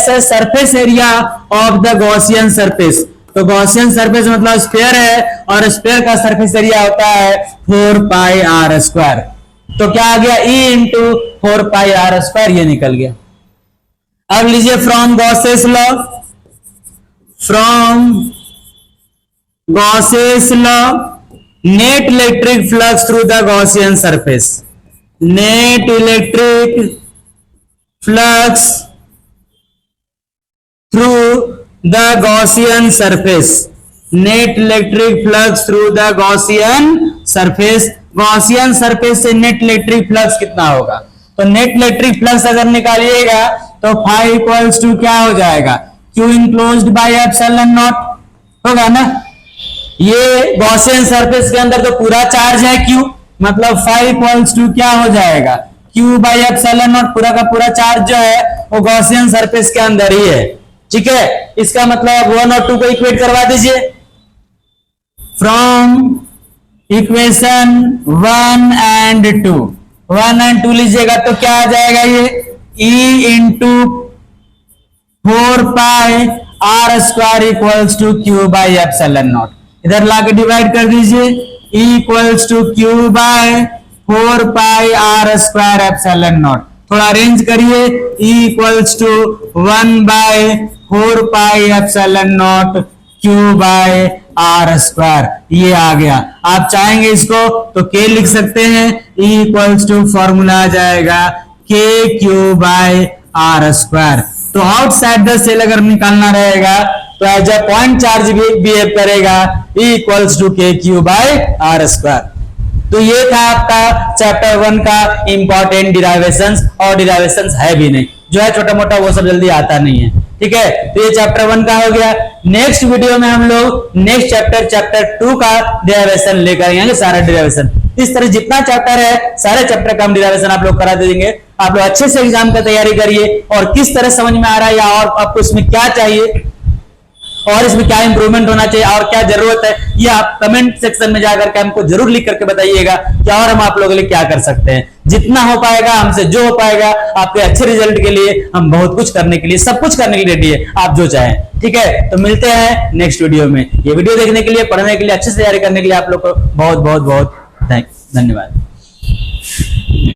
है surface area of the Gaussian surface. तो गॉसियन सरफेस मतलब स्फीयर है, और स्फीयर का सरफेस एरिया होता है 4 पाई r स्क्वायर। तो क्या आ गया, E इंटू 4 पाई r स्क्वायर, ये निकल गया। अब लीजिए from Gauss's law, from Gauss's law net electric flux through the Gaussian surface, net electric flux through the Gaussian surface, net electric flux through the Gaussian surface. Gaussian surface से net electric flux कितना होगा? तो net electric flux अगर निकालिएगा तो phi equals to क्या हो जाएगा? Q enclosed by epsilon not होगा ना। ये गॉसियन सरफेस के अंदर तो पूरा चार्ज है Q, मतलब फाई इक्वल्स टू क्या हो जाएगा? Q bye epsilon not. पूरा का पूरा चार्ज जो है वो गॉसियन सरफेस के अंदर ही है। ठीक है, इसका मतलब 1 और 2 को इक्वेट करवा दीजिए। फ्रॉम इक्वेशन 1 एंड 2, 1 एंड 2 लीजिएगा तो क्या आ जाएगा? ये E into 4 pi r square equals to Q by epsilon naught. इधर लाके डिवाइड कर दीजिए। E equals to Q by 4 pi r square epsilon naught. थोड़ा अरेंज करिए। E equals to 1 by 4 pi epsilon naught Q by are square, ये आ गया। आप चाहेंगे इसको तो K लिख सकते हैं। E इक्वल्स टू फॉर्मूला आ जाएगा K Q by are square. तो आउटसाइड द सेल अगर निकालना रहेगा तो एज ए पॉइंट चार्ज भी बिहेव करेगा। E equals to K Q by are square. तो ये था आपका चैप्टर 1 का इंपॉर्टेंट डिराइवेशंस, और डिराइवेशंस है भी नहीं, जो है छोटा मोटा वो सब जल्दी आता नहीं है। ठीक है, तो ये चैप्टर 1 का हो गया। नेक्स्ट वीडियो में हम लोग नेक्स्ट चैप्टर 2 का डिराइवेशन लेकर आएंगे, सारा डिराइवेशन। इस तरह जितना चैप्टर है सारे चैप्टर का हम डिराइवेशन आप लोग करा देंगे। आप लोग अच्छे से एग्जाम का तैयारी करिए, और किस तरह समझ में आ रहा है या और आपको इसमें क्या चाहिए और इसमें क्या इंप्रूवमेंट होना चाहिए और क्या जरूरत है, ये आप कमेंट सेक्शन में जाकर के हमको जरूर लिख करके बताइएगा कि और हम आप लोगों के लिए क्या कर सकते हैं। जितना हो पाएगा हमसे, जो हो पाएगा आपके अच्छे रिजल्ट के लिए, हम बहुत कुछ करने के लिए, सब कुछ करने के लिए रेडी है, आप जो चाहें। ठीक है, तो मिलते हैं नेक्स्ट वीडियो में। ये वीडियो देखने के लिए, पढ़ने के लिए, अच्छे से तैयारी करने के लिए आप लोग को बहुत बहुत बहुत धन्यवाद।